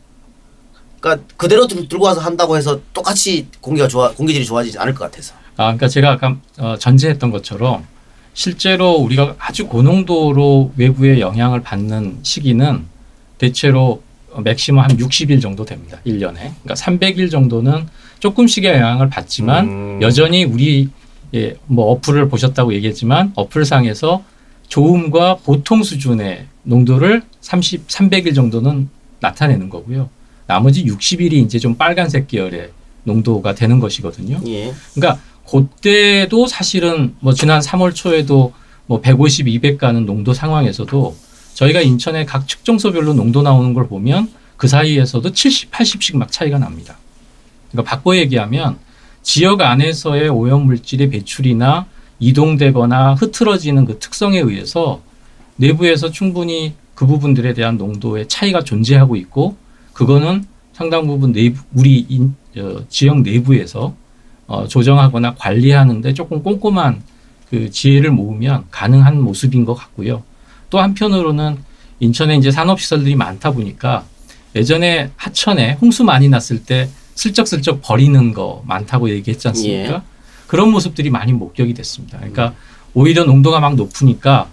그러니까 그대로 들고 와서 한다고 해서 똑같이 공기질이 좋아지지 않을 것 같아서. 그러니까 제가 아까 전제했던 것처럼 실제로 우리가 아주 고농도로 외부의 영향을 받는 시기는 대체로 맥시멈 한 60일 정도 됩니다. 1년에. 그러니까 300일 정도는 조금씩의 영향을 받지만 여전히 우리 뭐 어플을 보셨다고 얘기했지만 어플상에서 좋음과 보통 수준의 농도를 300일 정도는 나타내는 거고요. 나머지 60일이 이제 좀 빨간색 계열의 농도가 되는 것이거든요. 예. 그러니까 그때도 사실은 뭐 지난 3월 초에도 뭐 150, 200 가는 농도 상황에서도 저희가 인천의 각 측정소별로 농도 나오는 걸 보면 그 사이에서도 70, 80씩 막 차이가 납니다. 그러니까 바꿔 얘기하면 지역 안에서의 오염물질의 배출이나 이동되거나 흐트러지는 그 특성에 의해서 내부에서 충분히 그 부분들에 대한 농도의 차이가 존재하고 있고 그거는 상당 부분 우리 지역 내부에서 조정하거나 관리하는데 조금 꼼꼼한 그 지혜를 모으면 가능한 모습인 것 같고요. 또 한편으로는 인천에 이제 산업시설들이 많다 보니까 예전에 하천에 홍수 많이 났을 때 슬쩍슬쩍 버리는 거 많다고 얘기했지 않습니까? 예. 그런 모습들이 많이 목격이 됐습니다. 그러니까 오히려 농도가 막 높으니까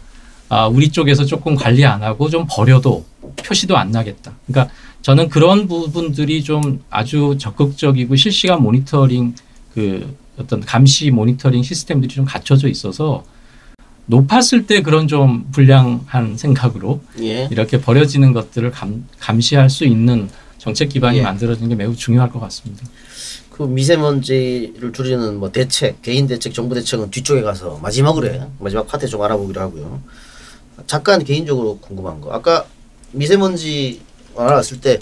우리 쪽에서 조금 관리 안 하고 좀 버려도 표시도 안 나겠다. 그러니까 저는 그런 부분들이 좀 아주 적극적이고 실시간 모니터링 그 어떤 감시 모니터링 시스템들이 좀 갖춰져 있어서 높았을 때 그런 좀 불량한 생각으로 예. 이렇게 버려지는 것들을 감시할 수 있는 정책 기반이 예. 만들어지는 게 매우 중요할 것 같습니다. 그 미세먼지를 줄이는 뭐 대책, 개인 대책, 정부 대책은 뒤쪽에 가서 마지막 파트에 좀 알아보기로 하고요. 잠깐 개인적으로 궁금한 거. 아까 미세먼지 알았을 때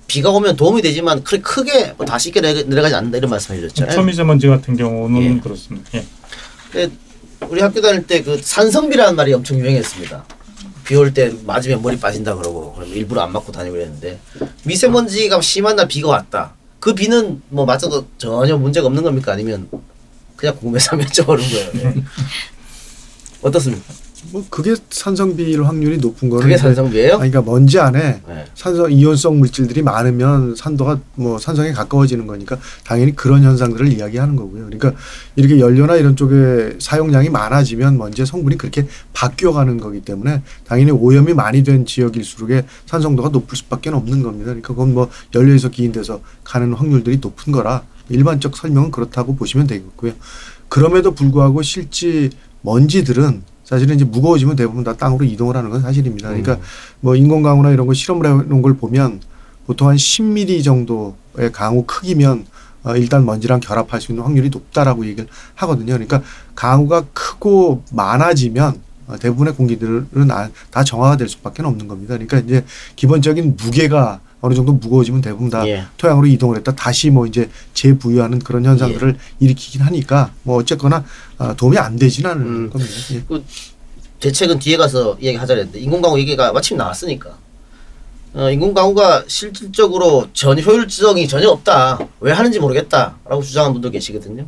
비가 오면 도움이 되지만 크게 뭐 다 씻겨 내려가지 않는다 이런 말씀해 주셨잖아요. 초미세먼지 같은 경우는 예. 그렇습니다. 예. 근데 우리 학교 다닐 때 그 산성비라는 말이 엄청 유행했습니다. 비 올 때 맞으면 머리 빠진다 그러고 그럼 일부러 안 맞고 다니고 그랬는데 미세먼지가 심한 날 비가 왔다. 그 비는 뭐 맞아도 전혀 문제가 없는 겁니까? 아니면 그냥 궁금해서 여쭤보는 거예요. 예. 어떻습니까? 뭐 그게 산성비일 확률이 높은 거는 그게 이제 산성비예요? 그러니까 먼지 안에 네. 산성 이온성 물질들이 많으면 산도가 뭐 산성에 가까워지는 거니까 당연히 그런 현상들을 이야기하는 거고요. 그러니까 이렇게 연료나 이런 쪽에 사용량이 많아지면 먼지의 성분이 그렇게 바뀌어가는 거기 때문에 당연히 오염이 많이 된 지역일수록에 산성도가 높을 수밖에 없는 겁니다. 그러니까 그건 뭐 연료에서 기인돼서 가는 확률들이 높은 거라 일반적 설명은 그렇다고 보시면 되겠고요. 그럼에도 불구하고 실제 먼지들은 사실은 이제 무거워지면 대부분 다 땅으로 이동을 하는 건 사실입니다. 그러니까 뭐 인공강우나 이런 거 실험을 해놓은 걸 보면 보통 한 10mm 정도의 강우 크기면 일단 먼지랑 결합할 수 있는 확률이 높다라고 얘기를 하거든요. 그러니까 강우가 크고 많아지면 대부분의 공기들은 다 정화가 될 수밖에 없는 겁니다. 그러니까 이제 기본적인 무게가 어느 정도 무거워지면 대부분 다 예. 토양으로 이동을 했다 다시 뭐 이제 재부유하는 그런 현상들을 일으키긴 하니까 뭐 어쨌거나 도움이 안 되지는 않은 겁니다. 예. 그 대책은 뒤에 가서 이야기하자 했는데 인공강우 얘기가 마침 나왔으니까 인공강우가 실질적으로 전혀 효율성이 전혀 없다. 왜 하는지 모르겠다라고 주장하는 분도 계시거든요.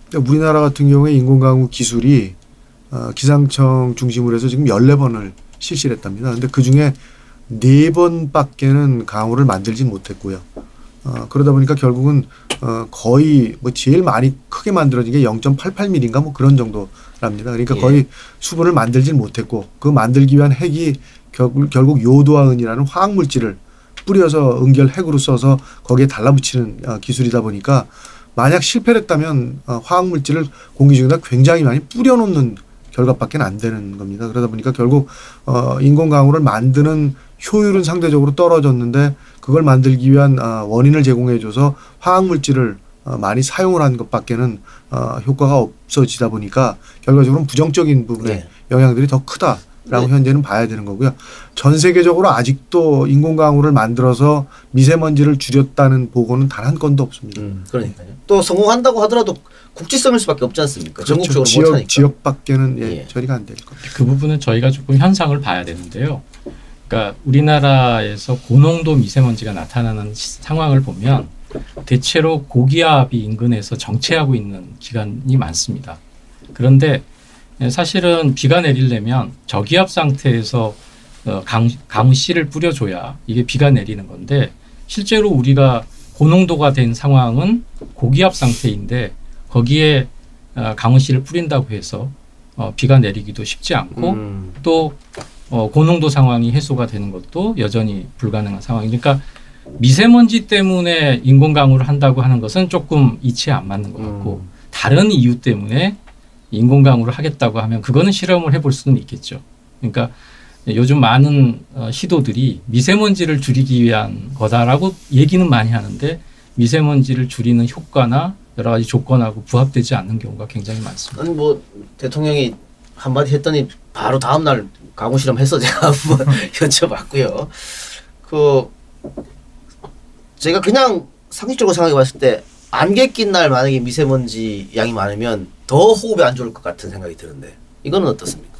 그러니까 우리나라 같은 경우에 인공강우 기술이 기상청 중심으로 해서 지금 14번을 실시를 했답니다. 근데 그중에 4번밖에는 강우를 만들지 못했고요. 그러다 보니까 결국은 거의 뭐 제일 많이 크게 만들어진 게 0.88mm인가 뭐 그런 정도랍니다. 그러니까 예. 거의 수분을 만들지 못했고 그 만들기 위한 핵이 결국 요도와 은이라는 화학 물질을 뿌려서 은결 핵으로 써서 거기에 달라붙이는 기술이다 보니까 만약 실패를 했다면 화학 물질을 공기 중에다 굉장히 많이 뿌려놓는 결과밖에 안 되는 겁니다. 그러다 보니까 결국 인공강우를 만드는 효율은 상대적으로 떨어졌는데 그걸 만들기 위한 원인을 제공해줘서 화학물질을 많이 사용을 한 것밖에는 효과가 없어지다 보니까 결과적으로는 부정적인 부분에 네. 영향들이 더 크다라고 네. 현재는 봐야 되는 거고요. 전 세계적으로 아직도 인공강우를 만들어서 미세먼지를 줄였다는 보고는 단 한 건도 없습니다. 그러니까요. 또 성공한다고 하더라도 국지성일 수밖에 없지 않습니까? 그렇죠. 전국적으로 못하니까. 지역밖에는 예. 처리가 안 될 겁니다. 그 부분은 저희가 조금 현상을 봐야 되는데요. 그러니까 우리나라에서 고농도 미세먼지가 나타나는 상황을 보면 대체로 고기압이 인근에서 정체하고 있는 기간이 많습니다. 그런데 사실은 비가 내리려면 저기압 상태에서 강씨를 뿌려줘야 이게 비가 내리는 건데 실제로 우리가 고농도가 된 상황은 고기압 상태인데 거기에 강우씨를 뿌린다고 해서 비가 내리기도 쉽지 않고 또 고농도 상황이 해소가 되는 것도 여전히 불가능한 상황이니까 미세먼지 때문에 인공강우를 한다고 하는 것은 조금 이치에 안 맞는 것 같고 다른 이유 때문에 인공강우를 하겠다고 하면 그거는 실험을 해볼 수는 있겠죠. 그러니까 요즘 많은 시도들이 미세먼지를 줄이기 위한 거다라고 얘기는 많이 하는데 미세먼지를 줄이는 효과나 여러 가지 조건하고 부합되지 않는 경우가 굉장히 많습니다. 아니 뭐 대통령이 한마디 했더니 바로 다음 날 강우 실험해서 제가 한번 여쭤봤고요. 그 제가 그냥 상식적으로 생각해 봤을 때 안개 낀 날 만약에 미세먼지 양이 많으면 더 호흡이 안 좋을 것 같은 생각이 드는데 이거는 어떻습니까?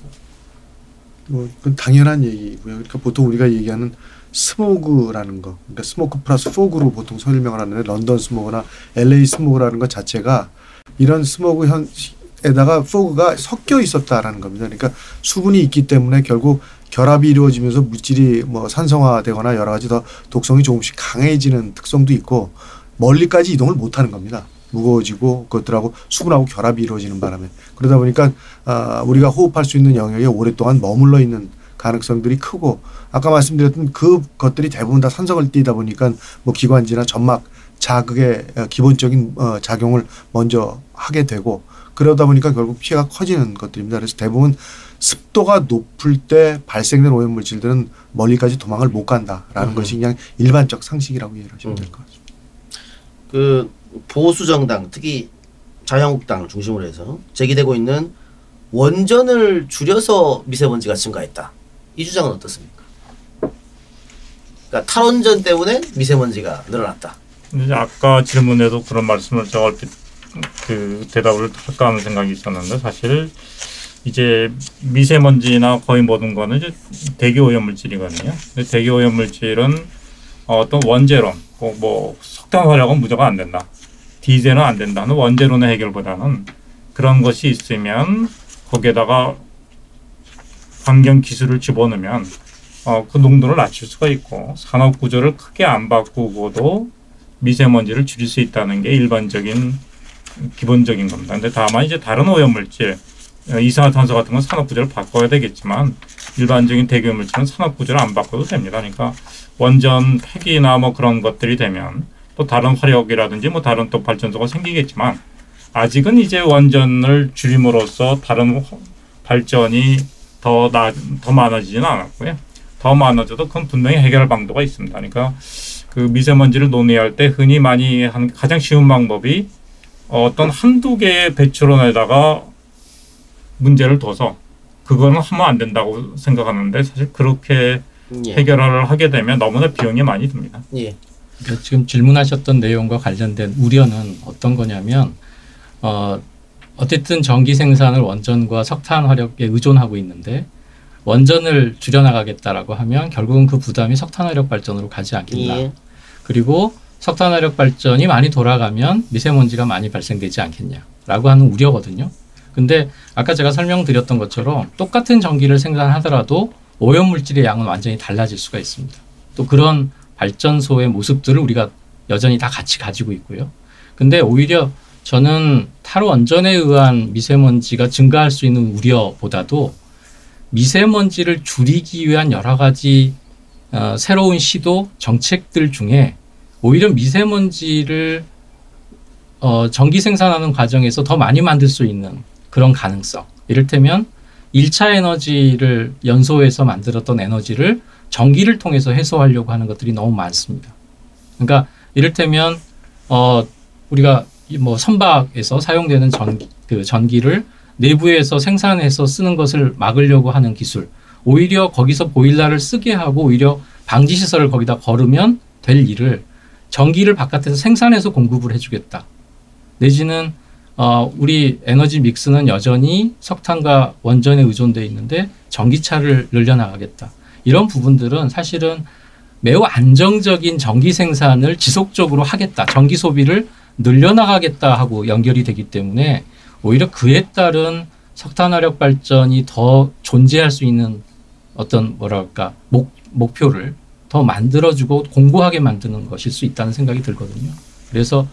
뭐 그건 당연한 얘기고요. 그러니까 보통 우리가 얘기하는 스모그라는 거, 그러니까 스모크 플러스 포그로 보통 설명을 하는데 런던 스모그나 LA 스모그라는 것 자체가 이런 스모그 에다가 포그가 섞여 있었다라는 겁니다. 그러니까 수분이 있기 때문에 결국 결합이 이루어지면서 물질이 뭐 산성화되거나 여러 가지 더 독성이 조금씩 강해지는 특성도 있고 멀리까지 이동을 못하는 겁니다. 무거워지고 그것들하고 수분하고 결합이 이루어지는 바람에 그러다 보니까 우리가 호흡할 수 있는 영역에 오랫동안 머물러 있는 가능성들이 크고 아까 말씀드렸던 그 것들이 대부분 다 산성을 띠다 보니까 뭐 기관지나 점막 자극의 기본적인 작용을 먼저 하게 되고 그러다 보니까 결국 피해가 커지는 것들입니다. 그래서 대부분 습도가 높을 때 발생된 오염물질들은 멀리까지 도망을 못 간다라는 것이 그냥 일반적 상식이라고 이해를 하시면 될 것 같습니다. 그 보수 정당 특히 자유한국당을 중심으로 해서 제기되고 있는 원전을 줄여서 미세먼지가 증가했다. 이 주장은 어떻습니까? 그러니까 탈원전 때문에 미세먼지가 늘어났다. 이제 아까 질문에도 그런 말씀을 제가 얼핏 그 대답을 할까 하는 생각이 있었는데 사실 이제 미세먼지나 거의 모든 거는 이제 대기 오염물질이거든요. 근데 대기 오염물질은 어떤 원재론, 뭐 석탄 화력은 무조건 안 된다, 디젤은 안 된다는 원재론의 해결보다는 그런 것이 있으면 거기에다가 환경 기술을 집어넣으면 그 농도를 낮출 수가 있고 산업 구조를 크게 안 바꾸고도 미세먼지를 줄일 수 있다는 게 일반적인 기본적인 겁니다. 근데 다만 이제 다른 오염물질, 이산화탄소 같은 건 산업 구조를 바꿔야 되겠지만 일반적인 대기 오염물질은 산업 구조를 안 바꿔도 됩니다. 그러니까 원전 폐기나 뭐 그런 것들이 되면 또 다른 화력이라든지 뭐 다른 또 발전소가 생기겠지만 아직은 이제 원전을 줄임으로써 다른 발전이 더 많아지지는 않았고요. 더 많아져도 그건 분명히 해결할 방도가 있습니다. 그러니까 그 미세먼지를 논의할 때 흔히 많이 하는 가장 쉬운 방법이 어떤 한두 개의 배출원에다가 문제를 둬서 그거는 하면 안 된다고 생각하는데 사실 그렇게 해결을 하게 되면 너무나 비용이 많이 듭니다. 예. 그러니까 지금 질문하셨던 내용과 관련된 우려는 어떤 거냐면 어쨌든 전기 생산을 원전과 석탄 화력에 의존하고 있는데 원전을 줄여나가겠다라고 하면 결국은 그 부담이 석탄 화력 발전으로 가지 않겠나. 예. 그리고 석탄 화력 발전이 많이 돌아가면 미세먼지가 많이 발생되지 않겠냐라고 하는 우려거든요. 근데 아까 제가 설명드렸던 것처럼 똑같은 전기를 생산하더라도 오염물질의 양은 완전히 달라질 수가 있습니다. 또 그런 발전소의 모습들을 우리가 여전히 다 같이 가지고 있고요. 근데 오히려 저는 탈원전에 의한 미세먼지가 증가할 수 있는 우려보다도 미세먼지를 줄이기 위한 여러 가지 새로운 시도, 정책들 중에 오히려 미세먼지를 전기 생산하는 과정에서 더 많이 만들 수 있는 그런 가능성. 이를테면 1차 에너지를 연소해서 만들었던 에너지를 전기를 통해서 해소하려고 하는 것들이 너무 많습니다. 그러니까 이를테면 우리가 뭐 선박에서 사용되는 전기를 내부에서 생산해서 쓰는 것을 막으려고 하는 기술, 오히려 거기서 보일러를 쓰게 하고 오히려 방지 시설을 거기다 걸으면 될 일을 전기를 바깥에서 생산해서 공급을 해주겠다. 내지는 우리 에너지 믹스는 여전히 석탄과 원전에 의존되어 있는데 전기차를 늘려나가겠다. 이런 부분들은 사실은 매우 안정적인 전기 생산을 지속적으로 하겠다. 전기 소비를 늘려나가겠다 하고 연결이 되기 때문에 오히려 그에 따른 석탄화력 발전이 더 존재할 수 있는 어떤 뭐랄까 목표를 더 만들어주고 공고하게 만드는 것일 수 있다는 생각이 들거든요. 그래서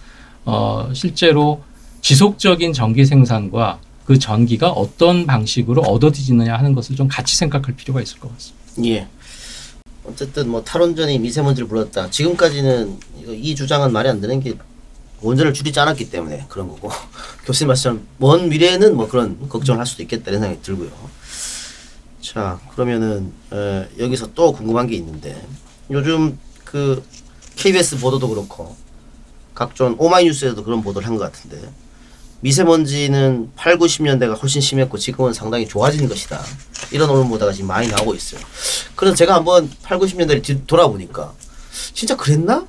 실제로 지속적인 전기 생산과 그 전기가 어떤 방식으로 얻어지느냐 하는 것을 좀 같이 생각할 필요가 있을 것 같습니다. 예. 어쨌든 뭐 탈원전이 미세먼지를 불렀다. 지금까지는 이 주장은 말이 안 되는 게 원전을 줄이지 않았기 때문에 그런 거고 교수님 말씀처럼 먼 미래에는 뭐 그런 걱정을 할 수도 있겠다는 생각이 들고요. 자, 그러면은 여기서 또 궁금한 게 있는데 요즘 그 KBS 보도도 그렇고 각종 오마이뉴스에도 그런 보도를 한 것 같은데 미세먼지는 8, 90년대가 훨씬 심했고 지금은 상당히 좋아진 것이다. 이런 언론 보도가 지금 많이 나오고 있어요. 그래서 제가 한번 8, 90년대를 돌아보니까 진짜 그랬나?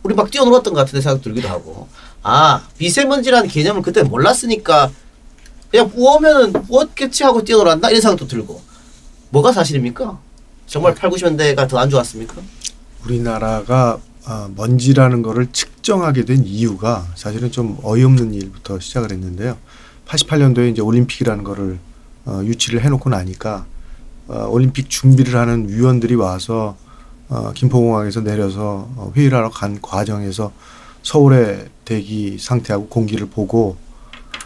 우리 막 뛰어놀았던 것 같은데 생각 들기도 하고 미세먼지라는 개념을 그때 몰랐으니까 그냥 우오면은 우었겠지 하고 뛰어놀았나? 이런 생각도 들고 뭐가 사실입니까? 정말 8, 90년대가 더 안 좋았습니까? 우리나라가 먼지라는 거를 측정하게 된 이유가 사실은 좀 어이없는 일부터 시작을 했는데요. 88년도에 이제 올림픽이라는 거를 유치를 해놓고 나니까 올림픽 준비를 하는 위원들이 와서 김포공항에서 내려서 회의를 하러 간 과정에서 서울의 대기 상태하고 공기를 보고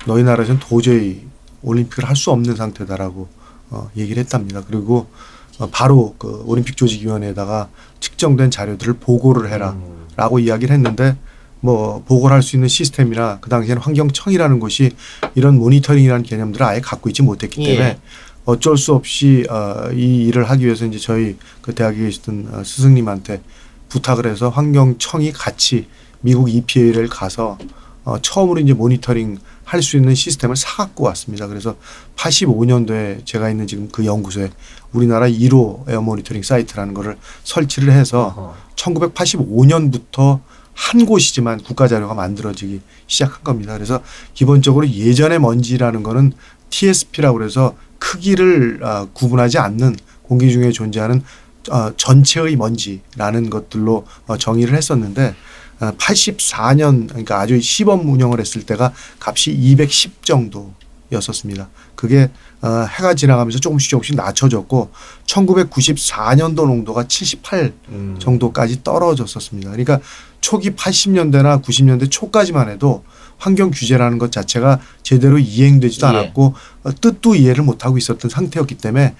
너희 나라에서는 도저히 올림픽을 할 수 없는 상태다라고 얘기를 했답니다. 그리고 바로 그 올림픽 조직위원회에다가 측정된 자료들을 보고를 해라라고 이야기를 했는데 뭐 보고를 할 수 있는 시스템이나 그 당시에는 환경청이라는 곳이 이런 모니터링이라는 개념들을 아예 갖고 있지 못했기 때문에 예. 어쩔 수 없이 이 일을 하기 위해서 이제 저희 그 대학에 계시던 스승님한테 부탁을 해서 환경청이 같이 미국 EPA를 가서 처음으로 이제 모니터링 할 수 있는 시스템을 사갖고 왔습니다. 그래서 85년도에 제가 있는 지금 그 연구소에 우리나라 1호 에어 모니터링 사이트라는 거를 설치를 해서 1985년부터 한 곳이지만 국가 자료가 만들어지기 시작한 겁니다. 그래서 기본적으로 예전의 먼지라는 거는 TSP라고 그래서 크기를 구분하지 않는 공기 중에 존재하는 전체의 먼지라는 것들로 정의를 했었는데 84년 그러니까 아주 시범 운영을 했을 때가 값이 210 정도였었습니다. 그게 해가 지나가면서 조금씩 낮춰졌고 1994년도 농도가 78 정도까지 떨어졌었습니다. 그러니까 초기 80년대나 90년대 초까지만 해도 환경 규제라는 것 자체가 제대로 이행되지도 않았고 뜻도 이해를 못하고 있었던 상태였기 때문에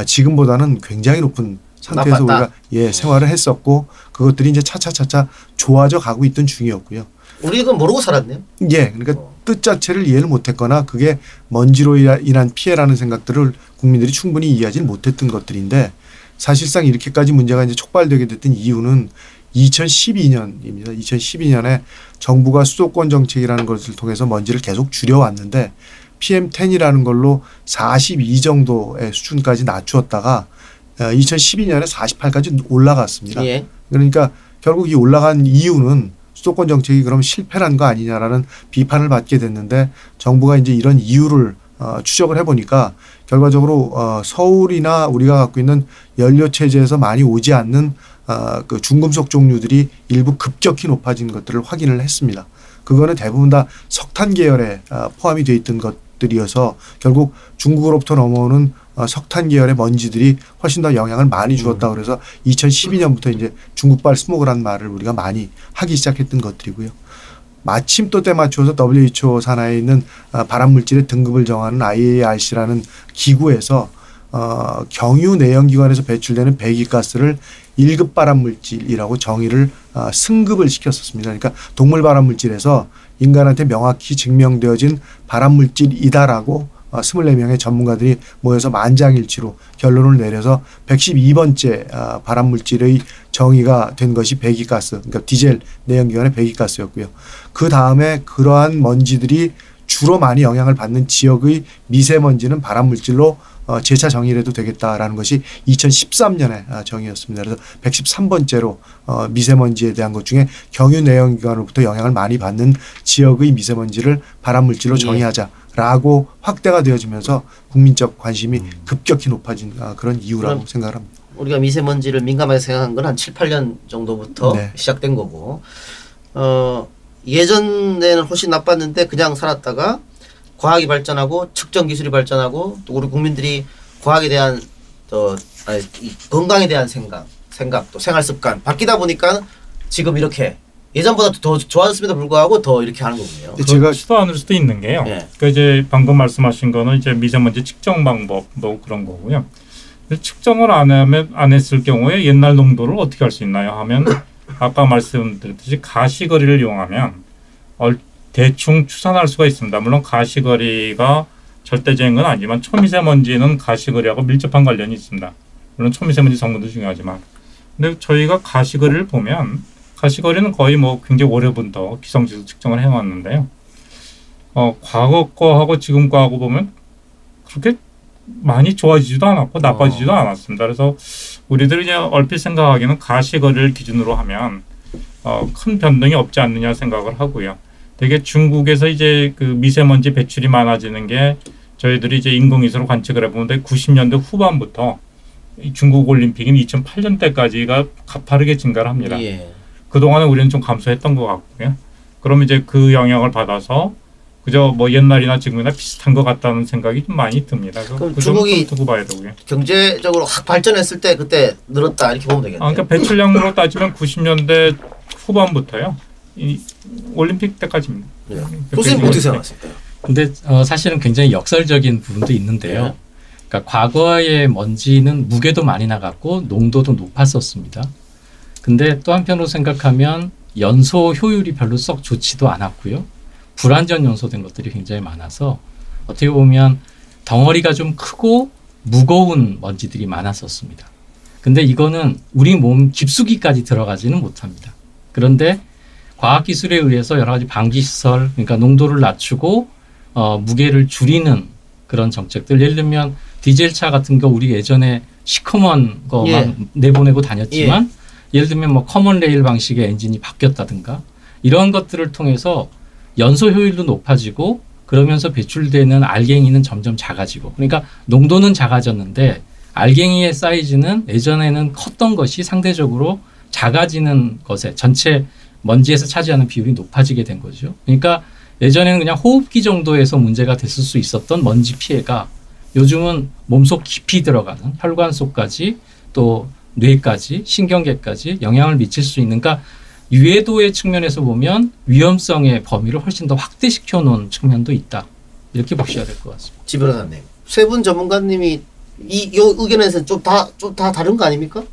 지금보다는 굉장히 높은 상태에서 나빴다. 우리가 생활을 했었고 그것들이 이제 차차차차 좋아져 가고 있던 중이었고요. 우리는 그건 모르고 살았네요. 그러니까 뜻 자체를 이해를 못했거나 그게 먼지로 인한 피해라는 생각들을 국민들이 충분히 이해하지 못했던 것들인데 사실상 이렇게까지 문제가 이제 촉발되게 됐던 이유는 2012년입니다. 2012년에 정부가 수도권 정책이라는 것을 통해서 먼지를 계속 줄여왔는데 PM10이라는 걸로 42 정도의 수준까지 낮추었다가 2012년에 48까지 올라갔습니다. 예. 그러니까 결국 이 올라간 이유는 수도권 정책이 그럼 실패한 거 아니냐라는 비판을 받게 됐는데 정부가 이제 이런 이유를 추적을 해보니까 결과적으로 서울이나 우리가 갖고 있는 연료 체제에서 많이 오지 않는 그 중금속 종류들이 일부 급격히 높아진 것들을 확인을 했습니다. 그거는 대부분 다 석탄 계열에 포함이 되어 있던 것들이어서 결국 중국으로부터 넘어오는 석탄 계열의 먼지들이 훨씬 더 영향을 많이 주었다 그래서 2012년부터 이제 중국발 스모그라는 말을 우리가 많이 하기 시작했던 것들이고요. 마침 또 때 맞춰서 WHO 산하에 있는 발암물질의 등급을 정하는 IARC라는 기구에서 경유 내연기관에서 배출되는 배기가스를 1급 발암물질이라고 정의를 승급을 시켰었습니다. 그러니까 동물 발암물질에서 인간한테 명확히 증명되어진 발암물질이다라고 24명의 전문가들이 모여서 만장일치로 결론을 내려서 112번째 발암물질의 정의가 된 것이 배기가스, 그러니까 디젤 내연기관의 배기가스였고요. 그 다음에 그러한 먼지들이 주로 많이 영향을 받는 지역의 미세먼지는 발암물질로 재차 정의를 해도 되겠다라는 것이 2013년의 정의였습니다. 그래서 113번째로 미세먼지에 대한 것 중에 경유 내연기관으로부터 영향을 많이 받는 지역의 미세먼지를 발암물질로 정의하자라고 확대가 되어지면서 국민적 관심이 급격히 높아진 그런 이유라고 생각을 합니다. 우리가 미세먼지를 민감하게 생각한 건 한 7, 8년 정도부터 시작된 거고 예전에는 훨씬 나빴는데 그냥 살았다가 과학이 발전하고 측정 기술이 발전하고 또 우리 국민들이 과학에 대한 건강에 대한 생각 또 생활 습관 바뀌다 보니까 지금 이렇게 예전보다 더 좋아졌음에도 불구하고 더 이렇게 하는 거군요. 그렇지도 않을 수도 있는 게요. 그러니까 이제 방금 말씀하신 거는 이제 미세먼지 측정 방법 뭐 그런 거고요. 측정을 안 했을 경우에 옛날 농도를 어떻게 할 수 있나요? 하면 아까 말씀드렸듯이 가시거리를 이용하면 대충 추산할 수가 있습니다. 물론 가시거리가 절대적인 건 아니지만 초미세먼지는 가시거리하고 밀접한 관련이 있습니다. 물론 초미세먼지 성분도 중요하지만 근데 저희가 가시거리를 보면 가시거리는 거의 뭐 굉장히 오래부터 기성지수 측정을 해왔는데요. 과거 거하고 지금 거하고 보면 그렇게 많이 좋아지지도 않았고 나빠지지도 않았습니다. 그래서 우리들이 이제 얼핏 생각하기는 가시거리를 기준으로 하면 큰 변동이 없지 않느냐 생각을 하고요. 되게 중국에서 이제 그 미세먼지 배출이 많아지는 게 저희들이 이제 인공위성으로 관측을 해보는데 90년대 후반부터 중국 올림픽인 2008년 때까지가 가파르게 증가를 합니다. 그동안에 우리는 좀 감소했던 것 같고요. 그럼 이제 그 영향을 받아서 그저 뭐 옛날이나 지금이나 비슷한 것 같다는 생각이 좀 많이 듭니다. 그럼 중국이 두고 봐야 되고요. 경제적으로 확 발전했을 때 그때 늘었다 이렇게 보면 되겠네요. 그러니까 배출량으로 따지면 90년대 후반부터요. 이 올림픽 때까지입니다. 예. 교수님 어떻게 생각하십니까? 근데 사실은 굉장히 역설적인 부분도 있는데요. 네. 그러니까 과거의 먼지는 무게도 많이 나갔고 농도도 높았었습니다. 근데 또 한편으로 생각하면 연소 효율이 별로 썩 좋지도 않았고요. 불완전 연소된 것들이 굉장히 많아서 어떻게 보면 덩어리가 좀 크고 무거운 먼지들이 많았었습니다. 근데 이거는 우리 몸 깊숙이까지 들어가지는 못합니다. 그런데 과학기술에 의해서 여러 가지 방지시설, 그러니까 농도를 낮추고 무게를 줄이는 그런 정책들, 예를 들면 디젤차 같은 거 우리 예전에 시커먼 거만 예. 내보내고 다녔지만 예를 들면 뭐 커먼 레일 방식의 엔진이 바뀌었다든가 이런 것들을 통해서 연소 효율도 높아지고 그러면서 배출되는 알갱이는 점점 작아지고, 그러니까 농도는 작아졌는데 알갱이의 사이즈는 예전에는 컸던 것이 상대적으로 작아지는 것에 전체 먼지에서 차지하는 비율이 높아지게 된 거죠. 그러니까 예전에는 그냥 호흡기 정도에서 문제가 됐을 수 있었던 먼지 피해가 요즘은 몸속 깊이 들어가는 혈관 속까지 또 뇌까지 신경계까지 영향을 미칠 수 있는, 그러니까 유해도의 측면에서 보면 위험성의 범위를 훨씬 더 확대시켜 놓은 측면도 있다. 이렇게 보셔야 될 것 같습니다. 지 변호사님, 세 분 전문가님이 이 의견에서 좀 다 다른 거 아닙니까?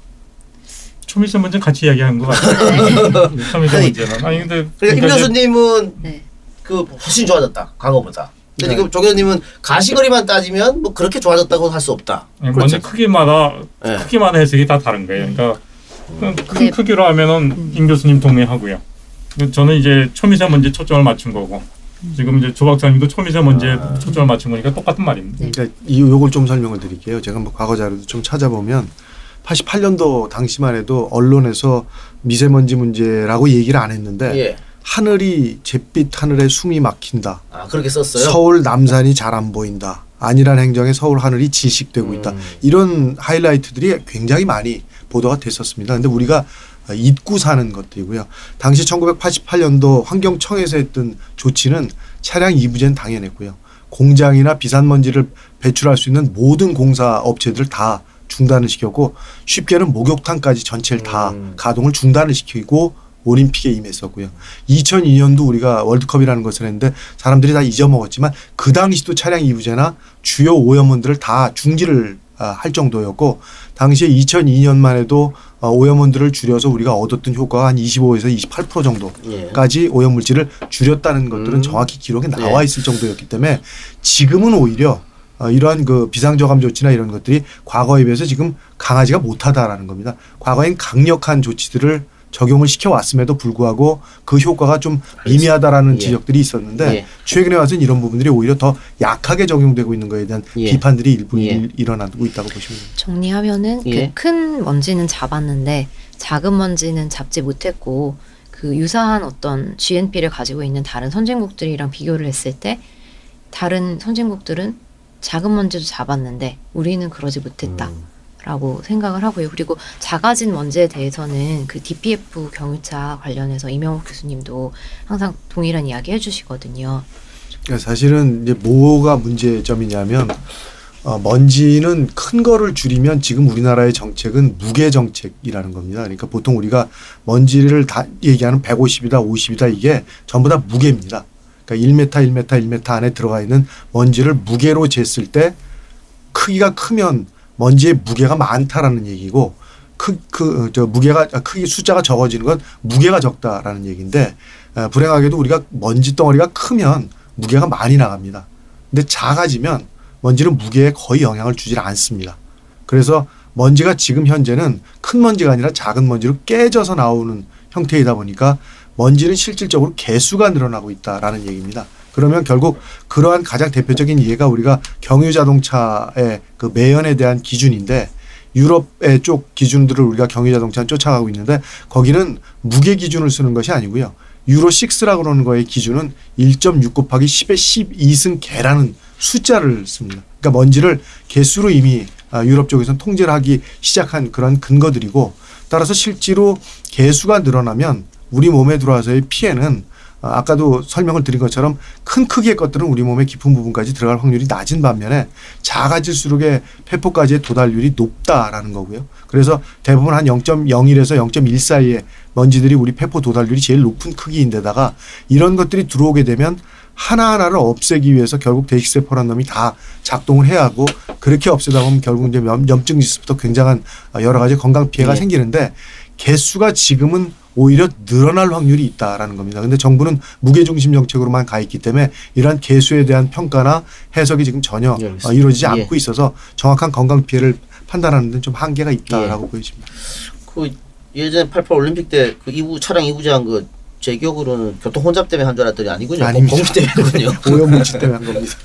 초미세먼지 같이 이야기하는 것 같아요. 초미세먼지는. 아니 근데 그러니까 임 교수님은 네. 그 훨씬 좋아졌다 과거보다. 근데 네. 지금 조 교수님은 가시거리만 따지면 뭐 그렇게 좋아졌다고 할 수 없다. 먼지 크기마다 네. 크기마다 해석이 다 다른 거예요. 그러니까 큰 네. 크기로 하면은 임 교수님 동의하고요. 저는 이제 초미세먼지 초점을 맞춘 거고 지금 이제 조 박사님도 초미세먼지에 초점을 맞춘 거니까 똑같은 말입니다. 그러니까 요걸 좀 설명을 드릴게요. 제가 뭐 과거 자료도 좀 찾아보면 88년도 당시만 해도 언론에서 미세먼지 문제라고 얘기를 안 했는데 예. 하늘이 잿빛 하늘에 숨이 막힌다. 아 그렇게 썼어요. 서울 남산이 잘 안 보인다. 안일한 행정에 서울 하늘이 질식되고 있다. 이런 하이라이트들이 굉장히 많이 보도가 됐었습니다. 근데 우리가 잊고 사는 것들이고요. 당시 1988년도 환경청에서 했던 조치는 차량 이부제는 당연했고요. 공장이나 비산먼지를 배출할 수 있는 모든 공사 업체들을 다 중단을 시켰고, 쉽게는 목욕탕까지 전체를 다 가동을 중단을 시키고 올림픽에 임했었고요. 2002년도 우리가 월드컵이라는 것을 했는데 사람들이 다 잊어먹었지만 그 당시도 차량 이부제나 주요 오염원들을 다 중지를 할 정도였고, 당시에 2002년만 해도 오염원들을 줄여서 우리가 얻었던 효과가 한 25에서 28% 정도까지 오염물질을 줄였다는 것들은 정확히 기록에 나와 있을 정도였기 때문에 지금은 오히려 이러한 그 비상저감 조치나 이런 것들이 과거에 비해서 지금 강하지가 못하다라는 겁니다. 과거엔 강력한 조치들을 적용을 시켜왔음에도 불구하고 그 효과가 좀 미미하다라는 지적들이 있었는데 최근에 와서는 이런 부분들이 오히려 더 약하게 적용되고 있는 것에 대한 비판들이 일부 일어나고 있다고 보시면 됩니다. 정리하면은 그 큰 먼지는 잡았는데 작은 먼지는 잡지 못했고, 그 유사한 어떤 GNP를 가지고 있는 다른 선진국들이랑 비교를 했을 때 다른 선진국들은 작은 먼지도 잡았는데 우리는 그러지 못했다. 라고 생각을 하고요. 그리고 작아진 먼지에 대해서는 그 DPF 경유차 관련해서 이명옥 교수님도 항상 동일한 이야기 해주시거든요. 사실은 이제 뭐가 문제점이냐면 먼지는 큰 거를 줄이면 지금 우리나라의 정책은 무게 정책이라는 겁니다. 그러니까 보통 우리가 먼지를 다 얘기하는 150이다, 50이다 이게 전부 다 무게입니다. 그러니까 1m 안에 들어가 있는 먼지를 무게로 쟀을 때 크기가 크면 먼지의 무게가 많다라는 얘기고, 무게가 크기 숫자가 적어지는 건 무게가 적다라는 얘기인데, 불행하게도 우리가 먼지 덩어리가 크면 무게가 많이 나갑니다. 근데 작아지면 먼지는 무게에 거의 영향을 주질 않습니다. 그래서 먼지가 지금 현재는 큰 먼지가 아니라 작은 먼지로 깨져서 나오는 형태이다 보니까 먼지는 실질적으로 개수가 늘어나고 있다라는 얘기입니다. 그러면 결국 그러한 가장 대표적인 예가 우리가 경유 자동차의 그 매연에 대한 기준인데, 유럽의 쪽 기준들을 우리가 경유 자동차는 쫓아가고 있는데 거기는 무게 기준을 쓰는 것이 아니고요. 유로 6라고 그러는 거의 기준은 1.6 곱하기 10의 12승계라는 숫자를 씁니다. 그러니까 먼지를 개수로 이미 유럽 쪽에서는 통제를 하기 시작한 그런 근거들이고, 따라서 실제로 개수가 늘어나면 우리 몸에 들어와서의 피해는 아까도 설명을 드린 것처럼 큰 크기의 것들은 우리 몸의 깊은 부분까지 들어갈 확률이 낮은 반면에 작아질수록의 폐포까지의 도달률이 높다라는 거고요. 그래서 대부분 한 0.01에서 0.1 사이의 먼지들이 우리 폐포 도달률이 제일 높은 크기인데다가 이런 것들이 들어오게 되면 하나하나를 없애기 위해서 결국 대식세포라는 놈이 다 작동을 해야 하고 그렇게 없애다 보면 결국 이제 염증 지수부터 굉장한 여러 가지 건강 피해가 생기는데 개수가 지금은 오히려 늘어날 확률이 있다라는 겁니다. 근데 정부는 무게중심 정책으로만 가 있기 때문에 이러한 개수에 대한 평가나 해석이 지금 전혀 이루어지지 않고 있어서 정확한 건강 피해를 판단하는 데는 좀 한계가 있다라고 보여집니다. 그 예전에 88 올림픽 때 그 차량 이부제한 그 제 기억으로는 교통 혼잡 때문에 한 줄 알았더니 아니군요. 아닙니다. 공기 때문이군요. 오염물질 때문에 한 겁니다.